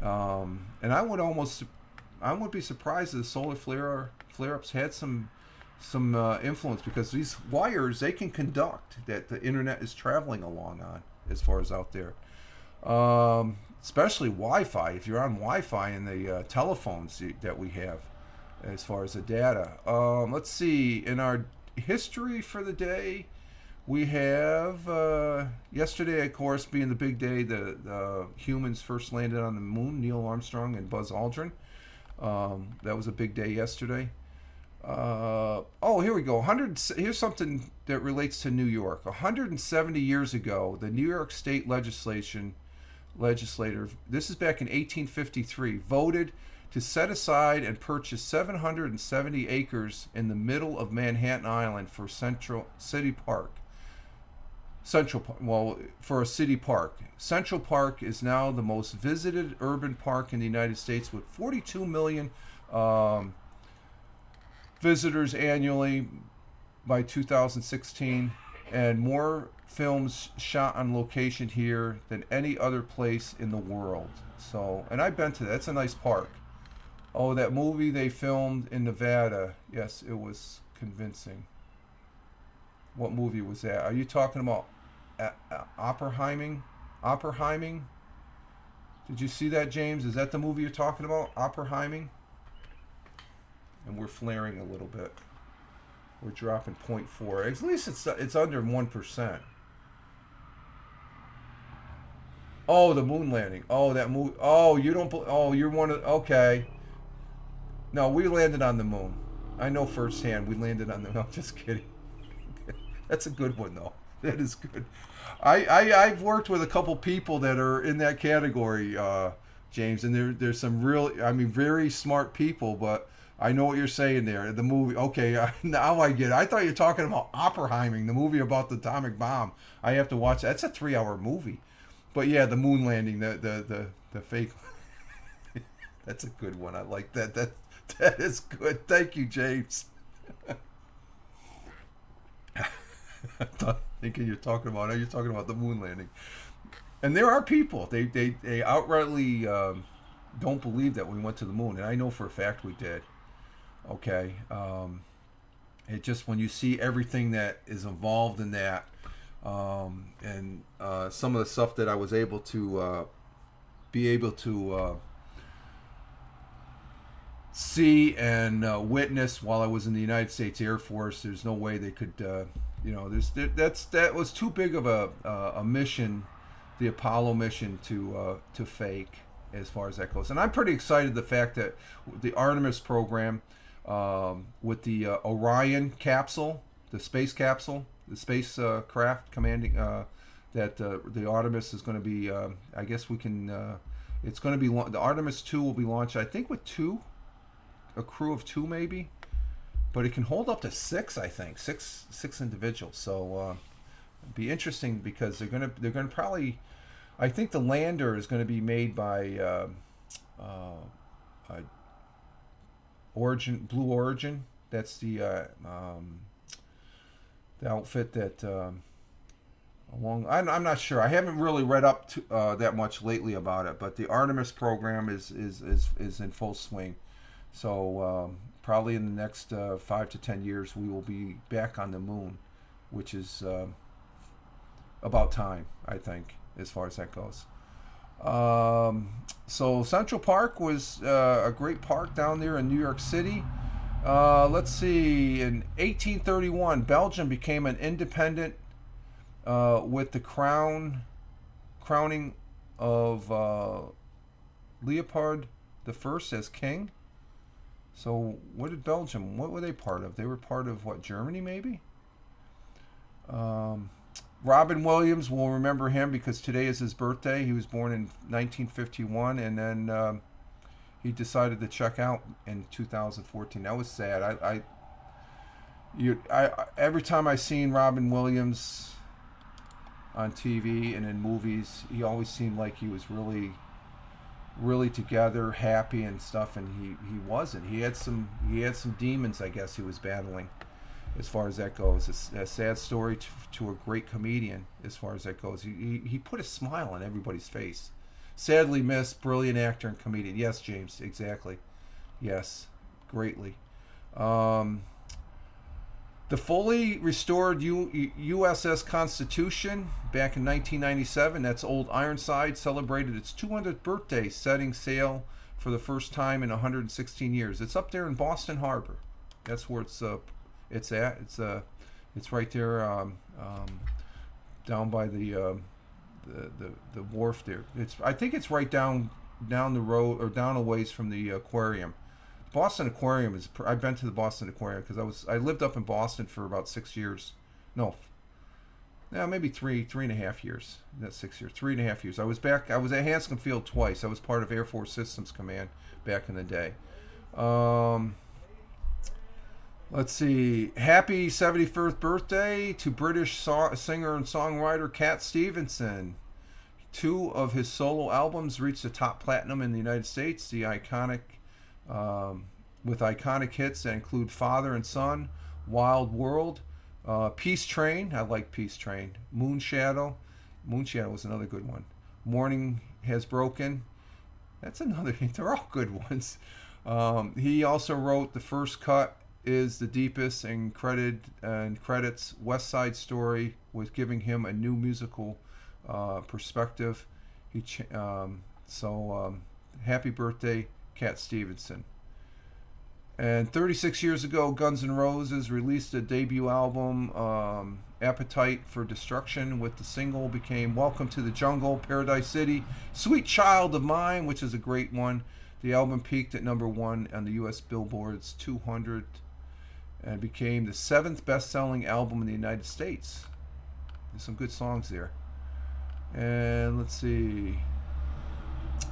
And I would be surprised if the solar flare-ups had some influence, because these wires, they can conduct that the internet is traveling along on, as far as out there. Especially Wi-Fi. If you're on Wi-Fi in the telephones that we have, as far as the data. Let's see. In our history for the day, we have yesterday, of course, being the big day, the humans first landed on the moon, Neil Armstrong and Buzz Aldrin. That was a big day yesterday. Here we go. Here's something that relates to New York. 170 years ago, the New York State legislator, this is back in 1853, voted to set aside and purchase 770 acres in the middle of Manhattan Island for for a city park. Central Park is now the most visited urban park in the United States, with 42 million visitors annually by 2016, and more films shot on location here than any other place in the world. So, and I've been to that. It's a nice park. Oh, that movie they filmed in Nevada. Yes, it was convincing. What movie was that? Are you talking about Oppenheimer? Did you see that, James? Is that the movie you're talking about? Oppenheimer? And we're flaring a little bit. We're dropping 0.4. At least it's under 1%. Oh, the moon landing. Oh, that moon. Oh, you don't. Oh, you're one of. Okay. No, we landed on the moon. I know firsthand. We landed on the. No, I'm just kidding. That's a good one though. That is good. I've worked with a couple people that are in that category, James, and there's some really, I mean, very smart people. But I know what you're saying there. The movie. Okay, now I get it. I thought you were talking about Oppenheimer, the movie about the atomic bomb. I have to watch. That's a 3-hour movie. But yeah, the moon landing, the fake. That's a good one. I like that. That is good. Thank you, James. I thought thinking you're talking about. You're talking about the moon landing. And there are people. They outrightly don't believe that we went to the moon, and I know for a fact we did. Okay. It just when you see everything that is involved in that, and some of the stuff that I was able to be able to see and witness while I was in the United States Air Force. There's no way they could, that was too big of a mission, the Apollo mission to fake as far as that goes. And I'm pretty excited the fact that the Artemis program with the Orion capsule, the space capsule, the space craft commanding that the Artemis is going to be. I guess we can. It's going to be the Artemis 2 will be launched. I think with a crew of 2 maybe, but it can hold up to 6. I think six individuals. So it'd be interesting because they're gonna probably. I think the lander is going to be made by Blue Origin. That's the outfit that I'm not sure. I haven't really read up to, that much lately about it, but the Artemis program is in full swing. So probably in the next 5 to 10 years, we will be back on the moon, which is about time, I think, as far as that goes. So Central Park was a great park down there in New York City. Let's see. In 1831, Belgium became an independent with the crowning of Leopold I as king. So what did Belgium? What were they part of? They were part of what? Germany, maybe. Robin Williams, we'll remember him because today is his birthday. He was born in 1951, and then he decided to check out in 2014. That was sad. I every time I seen Robin Williams on TV and in movies, he always seemed like he was really together, happy and stuff, and he wasn't. He had some demons, I guess, he was battling. As far as that goes, it's a sad story to a great comedian. As far as that goes, he put a smile on everybody's face. Sadly missed, brilliant actor and comedian. Yes, James, exactly. Yes, greatly. The fully restored USS Constitution back in 1997, that's Old Ironside, celebrated its 200th birthday, setting sail for the first time in 116 years. It's up there in Boston Harbor. That's where it's at. It's right there down by the wharf there. I think it's right down the road or down a ways from the aquarium. Boston Aquarium is. I've been to the Boston Aquarium because I lived up in Boston for about 6 years. No, maybe three and a half years. Not 6 years, 3.5 years. I was at Hanscom Field twice. I was part of Air Force Systems Command back in the day. Let's see. Happy 71st birthday to British singer and songwriter Cat Stevenson. 2 of his solo albums reached the top platinum in the United States. The iconic. With iconic hits that include Father and Son, Wild World, Peace Train. I like Peace Train. Moonshadow was another good one. Morning Has Broken. That's another. They're all good ones. He also wrote The First Cut is the Deepest and credits West Side Story with giving him a new musical perspective. Happy birthday, Cat Stevenson. And 36 years ago, Guns N' Roses released a debut album, Appetite for Destruction, with the single became Welcome to the Jungle, Paradise City, Sweet Child of Mine, which is a great one. The album peaked at #1 on the U.S. Billboard's 200 and became the 7th best-selling album in the United States. There's some good songs there. And let's see.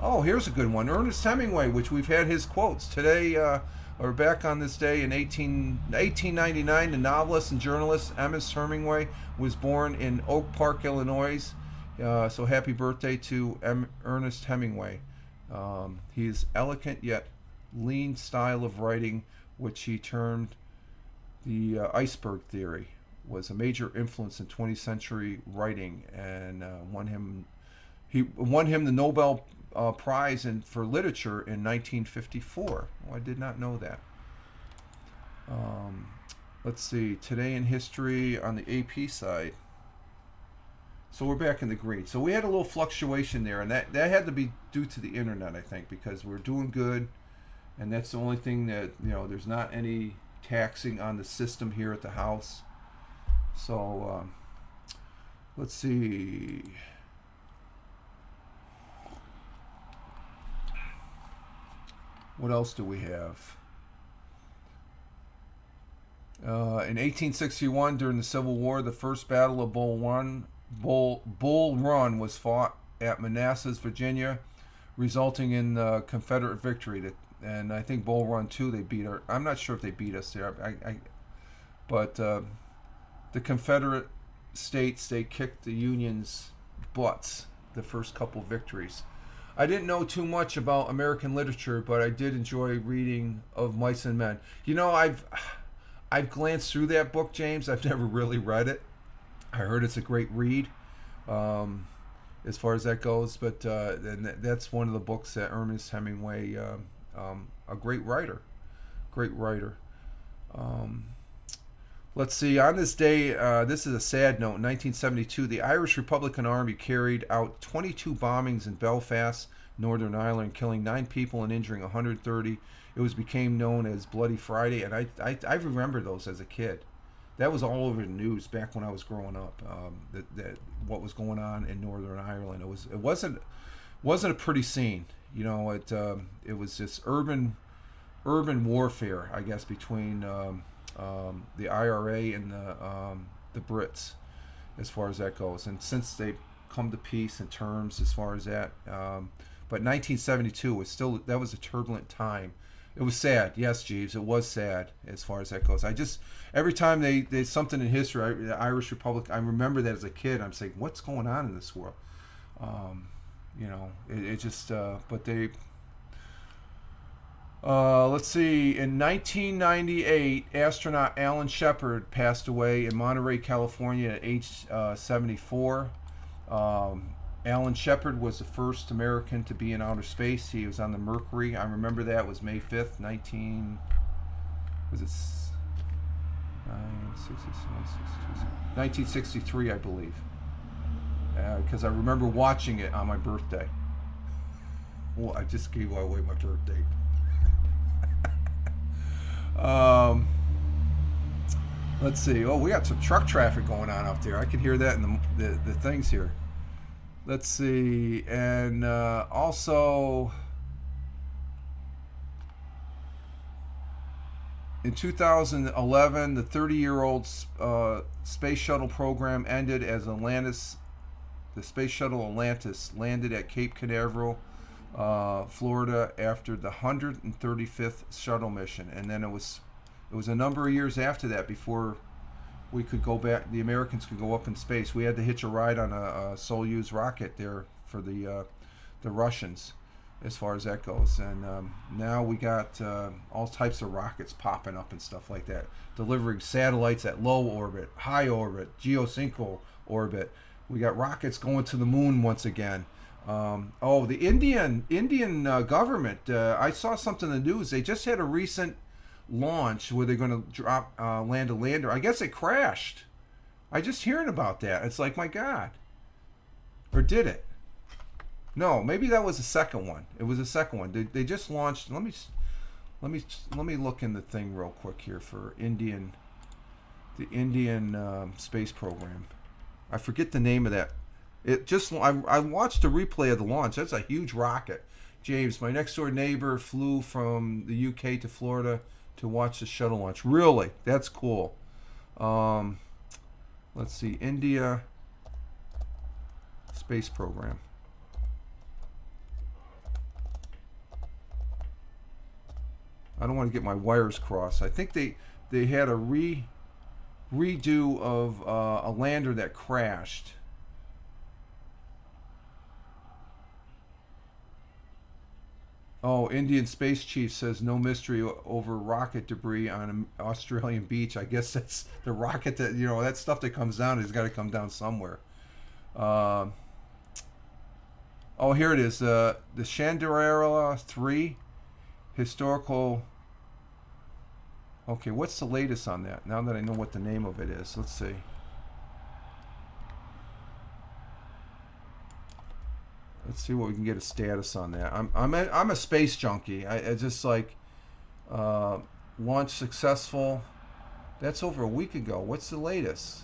Oh, here's a good one. Ernest Hemingway, which we've had his quotes. Today, or back on this day in 1899, the novelist and journalist Ernest Hemingway was born in Oak Park, Illinois. So happy birthday to Ernest Hemingway. His elegant yet lean style of writing, which he termed the iceberg theory, was a major influence in 20th century writing, and he won him the Nobel Prize for literature in 1954. Oh, I did not know that. Let's see, today in history on the AP side. So we're back in the green. So we had a little fluctuation there, and that had to be due to the internet, I think, because we're doing good, and that's the only thing that, there's not any taxing on the system here at the house. So let's see. What else do we have? In 1861, during the Civil War, the first Battle of Bull Run was fought at Manassas, Virginia, resulting in the Confederate victory. And I think Bull Run 2, they beat our. I'm not sure if they beat us there. But the Confederate states, they kicked the Union's butts the first couple victories. I didn't know too much about American literature, but I did enjoy reading Of Mice and Men. I've glanced through that book, James. I've never really read it. I heard it's a great read, as far as that goes. But that's one of the books that Ernest Hemingway, a great writer. Let's see, on this day, this is a sad note, in 1972, the Irish Republican Army carried out 22 bombings in Belfast, Northern Ireland, killing 9 people and injuring 130. It became known as Bloody Friday, and I remember those as a kid. That was all over the news back when I was growing up, that what was going on in Northern Ireland. It wasn't a pretty scene. It was just urban warfare, I guess, between the IRA and the Brits, as far as that goes. And since they've come to peace and terms as far as that, but 1972 that was a turbulent time. It was sad, yes, Jeeves. It was sad as far as that goes. Every time they something in history, the Irish Republic, I remember that as a kid. I'm saying, what's going on in this world? It just, but they. Let's see. In 1998, astronaut Alan Shepard passed away in Monterey, California, at age 74. Alan Shepard was the first American to be in outer space. He was on the Mercury. I remember that. It was May 5th, 1963, I believe. Because I remember watching it on my birthday. Well, I just gave away my birthday. Let's see. Oh, we got some truck traffic going on out there. I could hear that in the things here. Let's see. And also, in 2011, the 30-year-old space shuttle program ended as the space shuttle Atlantis landed at Cape Canaveral, Florida, after the 135th shuttle mission. And then it was a number of years after that before we could go back. The Americans could go up in space. We had to hitch a ride on a Soyuz rocket there for the Russians, as far as that goes. And now we got all types of rockets popping up and stuff like that, delivering satellites at low orbit, high orbit, geosynchronous orbit. We got rockets going to the moon once again. The Indian government. I saw something in the news. They just had a recent launch where they're going to land a lander. I guess it crashed. I just hearing about that. It's like, my God. Or did it? No, maybe that was the second one. It was the second one. They just launched. Let let me look in the thing real quick here for the Indian space program. I forget the name of that. I watched a replay of the launch. That's a huge rocket. James, my next door neighbor flew from the UK to Florida to watch the shuttle launch. Really? That's cool. Let's see, India space program. I don't want to get my wires crossed. I think they had a redo of a lander that crashed. Oh, Indian Space Chief says no mystery over rocket debris on an Australian beach. I guess that's the rocket that, that stuff that comes down has got to come down somewhere. Oh, here it is. The Chandrayaan 3 historical. Okay, what's the latest on that? Now that I know what the name of it is, let's see. Let's see what we can get a status on that. I'm a space junkie. I just like launch successful. That's over a week ago. What's the latest?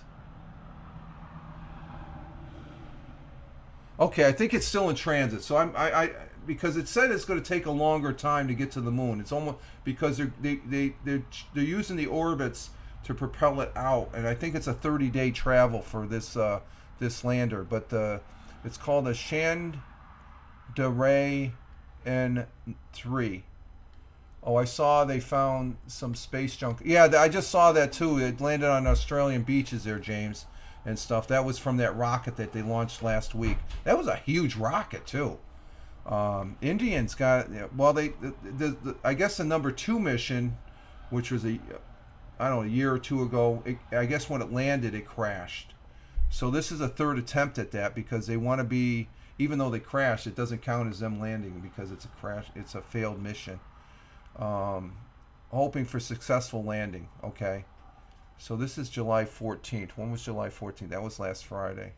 Okay, I think it's still in transit. So I because it said it's going to take a longer time to get to the moon. It's almost because they're using the orbits to propel it out, and I think it's a 30-day travel for this lander. But it's called a Chandrayaan 3. Oh, I saw they found some space junk. Yeah, I just saw that too. It landed on Australian beaches there, James, and stuff. That was from that rocket that they launched last week. That was a huge rocket too. Indians got, well, I guess the number 2 mission, which was a year or two ago, I guess when it landed, it crashed. So this is a third attempt at that because they want to be, even though they crashed, it doesn't count as them landing because it's a crash. It's a failed mission. Hoping for successful landing. Okay. So this is July 14th. When was July 14th? That was last Friday.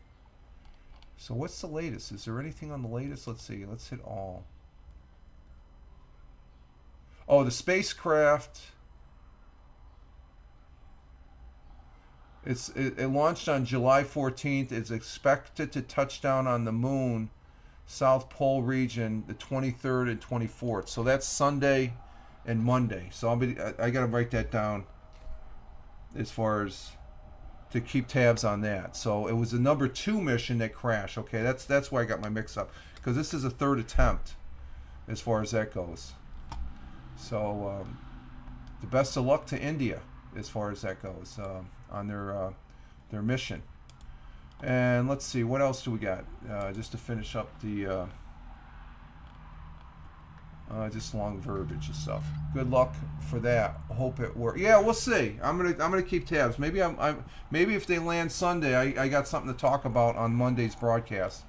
So what's the latest? Is there anything on the latest? Let's see. Let's hit all. Oh, the spacecraft. It launched on July 14th. It's expected to touch down on the moon, South Pole region, the 23rd and 24th. So that's Sunday and Monday. So I got to write that down as far as to keep tabs on that. So it was the number 2 mission that crashed. Okay, that's why I got my mix up, because this is a third attempt as far as that goes. So the best of luck to India as far as that goes on their mission. And let's see, what else do we got just to finish up the just long verbiage and stuff. Good luck for that. Hope it works. Yeah, we'll see. I'm gonna keep tabs. Maybe maybe if they land Sunday, I got something to talk about on Monday's broadcast.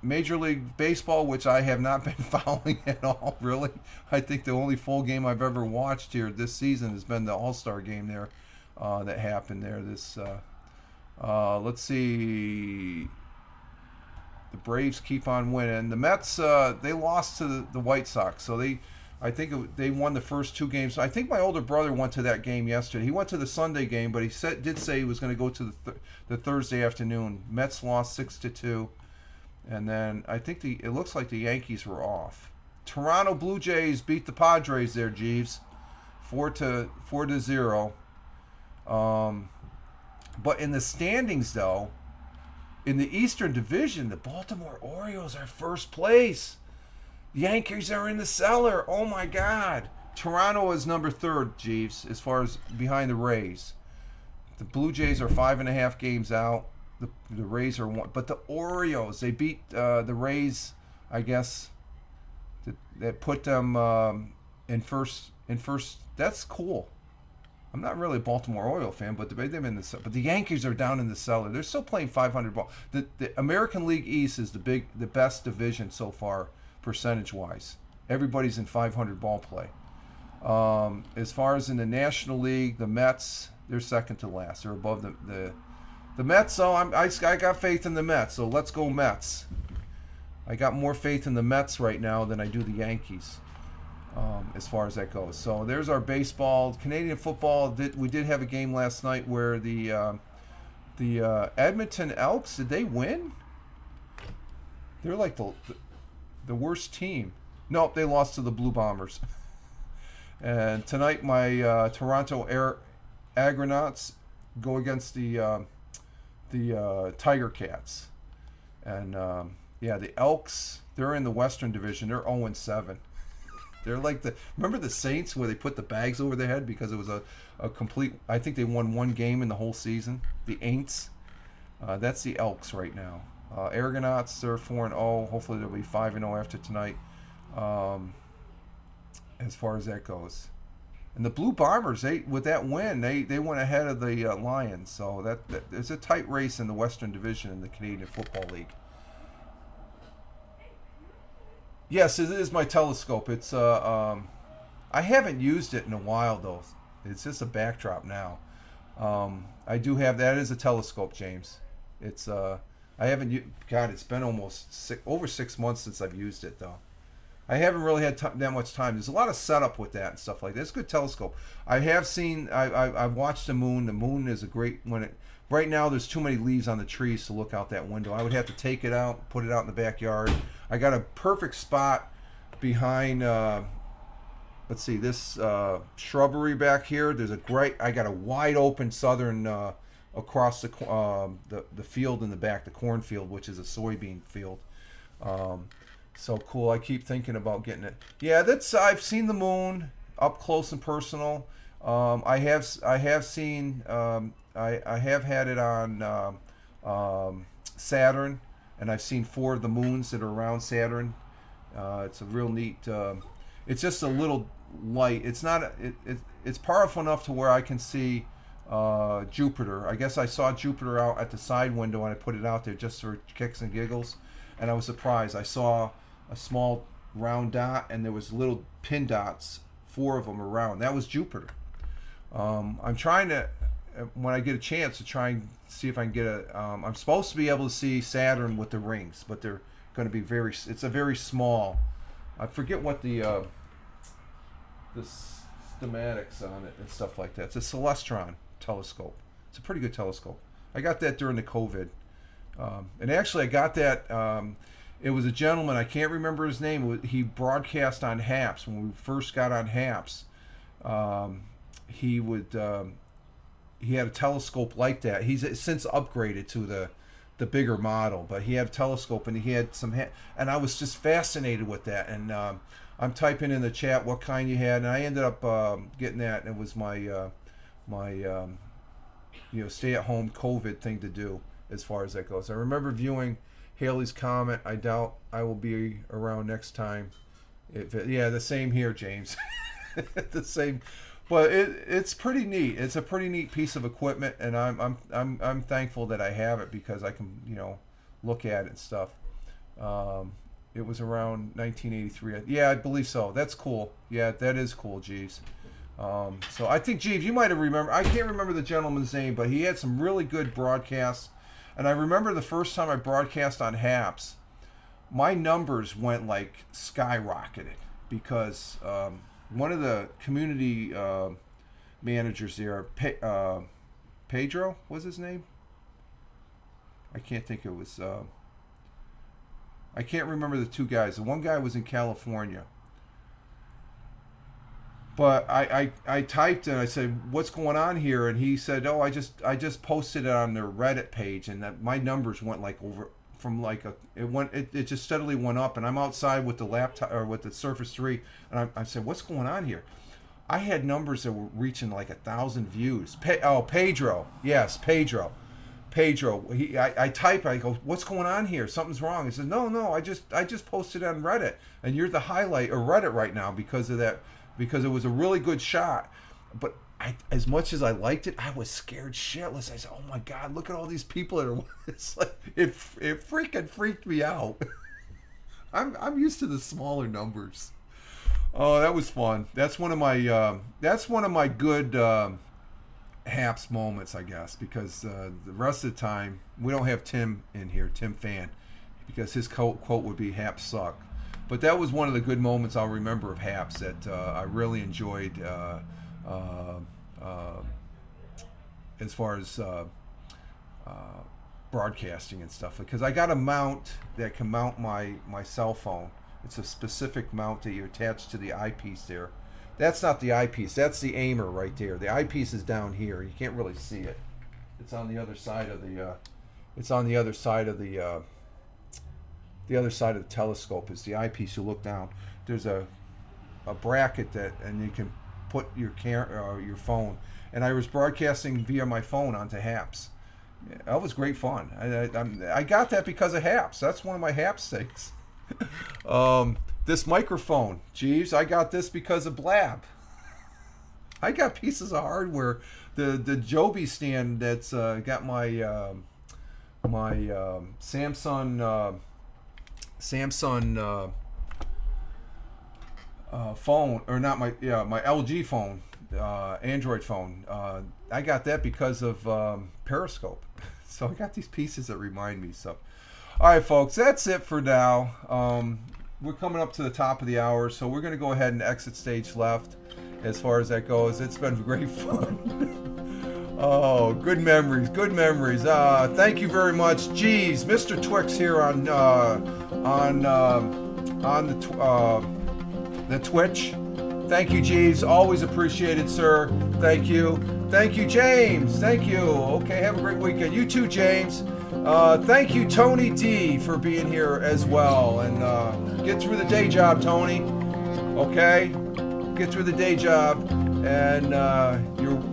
Major League Baseball, which I have not been following at all, really. I think the only full game I've ever watched here this season has been the All-Star game there that happened there. This let's see. The Braves keep on winning. The Mets, they lost to the White Sox, so I think they won the first 2 games. I think my older brother went to that game yesterday. He went to the Sunday game, but he did say he was going to go to the Thursday afternoon. Mets lost 6-2, and then I think it looks like the Yankees were off. Toronto Blue Jays beat the Padres there, Jeeves, 4-0. But in the standings, though, in the Eastern Division, the Baltimore Orioles are first place. The Yankees are in the cellar. Oh, my God. Toronto is number 3rd, Jeeves, as far as behind the Rays. The Blue Jays are 5.5 games out. The Rays are 1. But the Orioles, they beat the Rays, I guess, that put them in first. That's cool. I'm not really a Baltimore Oriole fan, but the Yankees are down in the cellar. They're still playing 500 ball. The American League East is the best division so far, percentage-wise. Everybody's in 500 ball play. As far as in the National League, the Mets, they're second to last. They're above the Mets. So I got faith in the Mets. So let's go Mets. I got more faith in the Mets right now than I do the Yankees. as far as that goes. So there's our baseball. Canadian football. We did have a game last night where the Edmonton Elks, did they win? They're like the worst team. Nope, they lost to the Blue Bombers. And tonight my Toronto Argonauts go against the Tiger Cats. And yeah, the Elks, they're in the Western Division. They're 0-7. They're like remember the Saints where they put the bags over their head because it was a complete, I think they won one game in the whole season. The Aints. That's the Elks right now. Argonauts, they're 4-0. Hopefully they'll be 5-0 after tonight. As far as that goes. And the Blue Bombers, with that win, they went ahead of the Lions. So that it's a tight race in the Western Division in the Canadian Football League. Yes, it is my telescope. It's I haven't used it in a while though. It's just a backdrop now. I do have that is a telescope, James. It's I haven't God. It's been almost over 6 months since I've used it though. I haven't really had that much time. There's a lot of setup with that and stuff like that. It's a good telescope. I have seen. I've watched the moon. The moon is a great right now there's too many leaves on the trees to look out that window. I would have to take it out, put it out in the backyard. I got a perfect spot behind. Let's see this shrubbery back here. There's I got a wide open southern across the field in the back, the cornfield, which is a soybean field. So cool. I keep thinking about getting it. Yeah, I've seen the moon up close and personal. I have seen. I have had it on Saturn, and I've seen 4 of the moons that are around Saturn. It's a real neat. It's just a little light. It's not. It's powerful enough to where I can see Jupiter. I guess I saw Jupiter out at the side window, and I put it out there just for kicks and giggles, and I was surprised. I saw a small round dot, and there was little pin dots, 4 of them around. That was Jupiter. I'm trying to, when I get a chance, to try and see if I can get I'm supposed to be able to see Saturn with the rings, but they're going to be it's a very small. I forget what the schematics on it and stuff like that. It's a Celestron telescope. It's a pretty good telescope. I got that during the COVID. And actually I got that, it was a gentleman, I can't remember his name. He broadcast on HAPS. When we first got on HAPS, he had a telescope like that. He's since upgraded to the bigger model, but he had a telescope and he had and I was just fascinated with that. And I'm typing in the chat what kind you had, and I ended up getting that, and it was my stay-at-home COVID thing to do as far as that goes. I remember viewing Haley's comment. I doubt I will be around next time. The same here, James. The same, but it's pretty neat. It's a pretty neat piece of equipment, and I'm thankful that I have it because I can look at it and stuff. It was around 1983. Yeah, I believe so. That's cool. Yeah, that is cool, Jeeves. So I think, Jeeves, you might have remembered. I can't remember the gentleman's name, but he had some really good broadcasts. And I remember the first time I broadcast on HAPS, my numbers went like skyrocketed because one of the community managers there, Pedro was his name. I can't think it was. I can't remember the 2 guys. The one guy was in California. But I typed and I said, "What's going on here?" And he said, "Oh, I just posted it on their Reddit page, and that my numbers went like over from like it just steadily went up." And I'm outside with the laptop or with the Surface 3, and I said, "What's going on here?" I had numbers that were reaching like 1,000 views. Pedro, yes, Pedro. I type. I go, "What's going on here? Something's wrong." He says, "No, I just posted it on Reddit, and you're the highlight of Reddit right now because of that." Because it was a really good shot. But as much as I liked it, I was scared shitless. I said, "Oh my God, look at all these people that are..." It's like, it freaking freaked me out. I'm used to the smaller numbers. Oh, that was fun. That's one of my good HAPS moments, I guess, because the rest of the time, we don't have Tim in here, Tim Fan, because his quote would be "HAPS suck." But that was one of the good moments I'll remember of Haps that I really enjoyed as far as broadcasting and stuff, because I got a mount that can mount my cell phone. It's a specific mount that you attach to the eyepiece there. That's not the eyepiece, that's the aimer right there. The eyepiece is down here. You can't really see it. It's on the other side of the the other side of the telescope is the eyepiece. You look down. There's a bracket and you can put your your phone. And I was broadcasting via my phone onto Haps. That was great fun. I got that because of Haps. That's one of my Haps things. This microphone, Jeeves, I got this because of Blab. I got pieces of hardware. The Joby stand that's got my Samsung phone, or not my LG phone, Android phone. I got that because of Periscope. So I got these pieces that remind me. So, all right, folks, that's it for now. We're coming up to the top of the hour, so we're going to go ahead and exit stage left as far as that goes. It's been great fun. Oh, good memories, good memories. Thank you very much. Jeeves, Mr. Twix here on the Twitch. Thank you, Jeeves. Always appreciated, sir. Thank you. Thank you, James. Thank you. Okay, have a great weekend. You too, James. Thank you, Tony D, for being here as well. And get through the day job, Tony. Okay? Get through the day job, and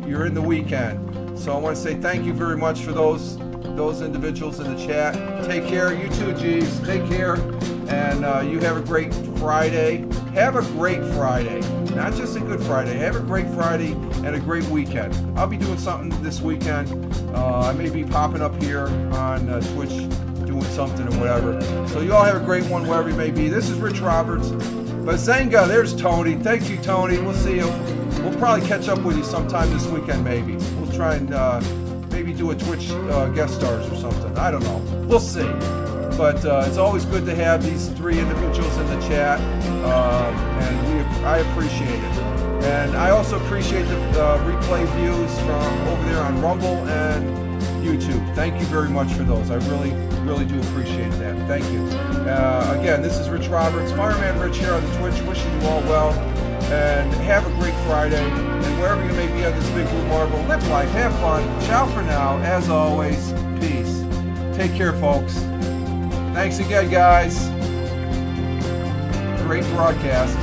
you're in the weekend. So I want to say thank you very much for those individuals in the chat. Take care. You too, Jeeves. Take care. And you have a great Friday. Have a great Friday. Not just a good Friday. Have a great Friday and a great weekend. I'll be doing something this weekend. I may be popping up here on Twitch doing something or whatever. So you all have a great one wherever you may be. This is Rich Roberts. Bazinga, there's Tony. Thank you, Tony. We'll see you. We'll probably catch up with you sometime this weekend, maybe. We'll try and maybe do a Twitch guest stars or something. I don't know. We'll see. But it's always good to have these three individuals in the chat, and I appreciate it. And I also appreciate the replay views from over there on Rumble and YouTube. Thank you very much for those. I really, really do appreciate that. Thank you. Again, this is Rich Roberts, Fireman Rich here on the Twitch, wishing you all well. And have a great Friday. And wherever you may be on this big blue marble, live life, have fun. Ciao for now. As always, peace. Take care, folks. Thanks again, guys. Great broadcast.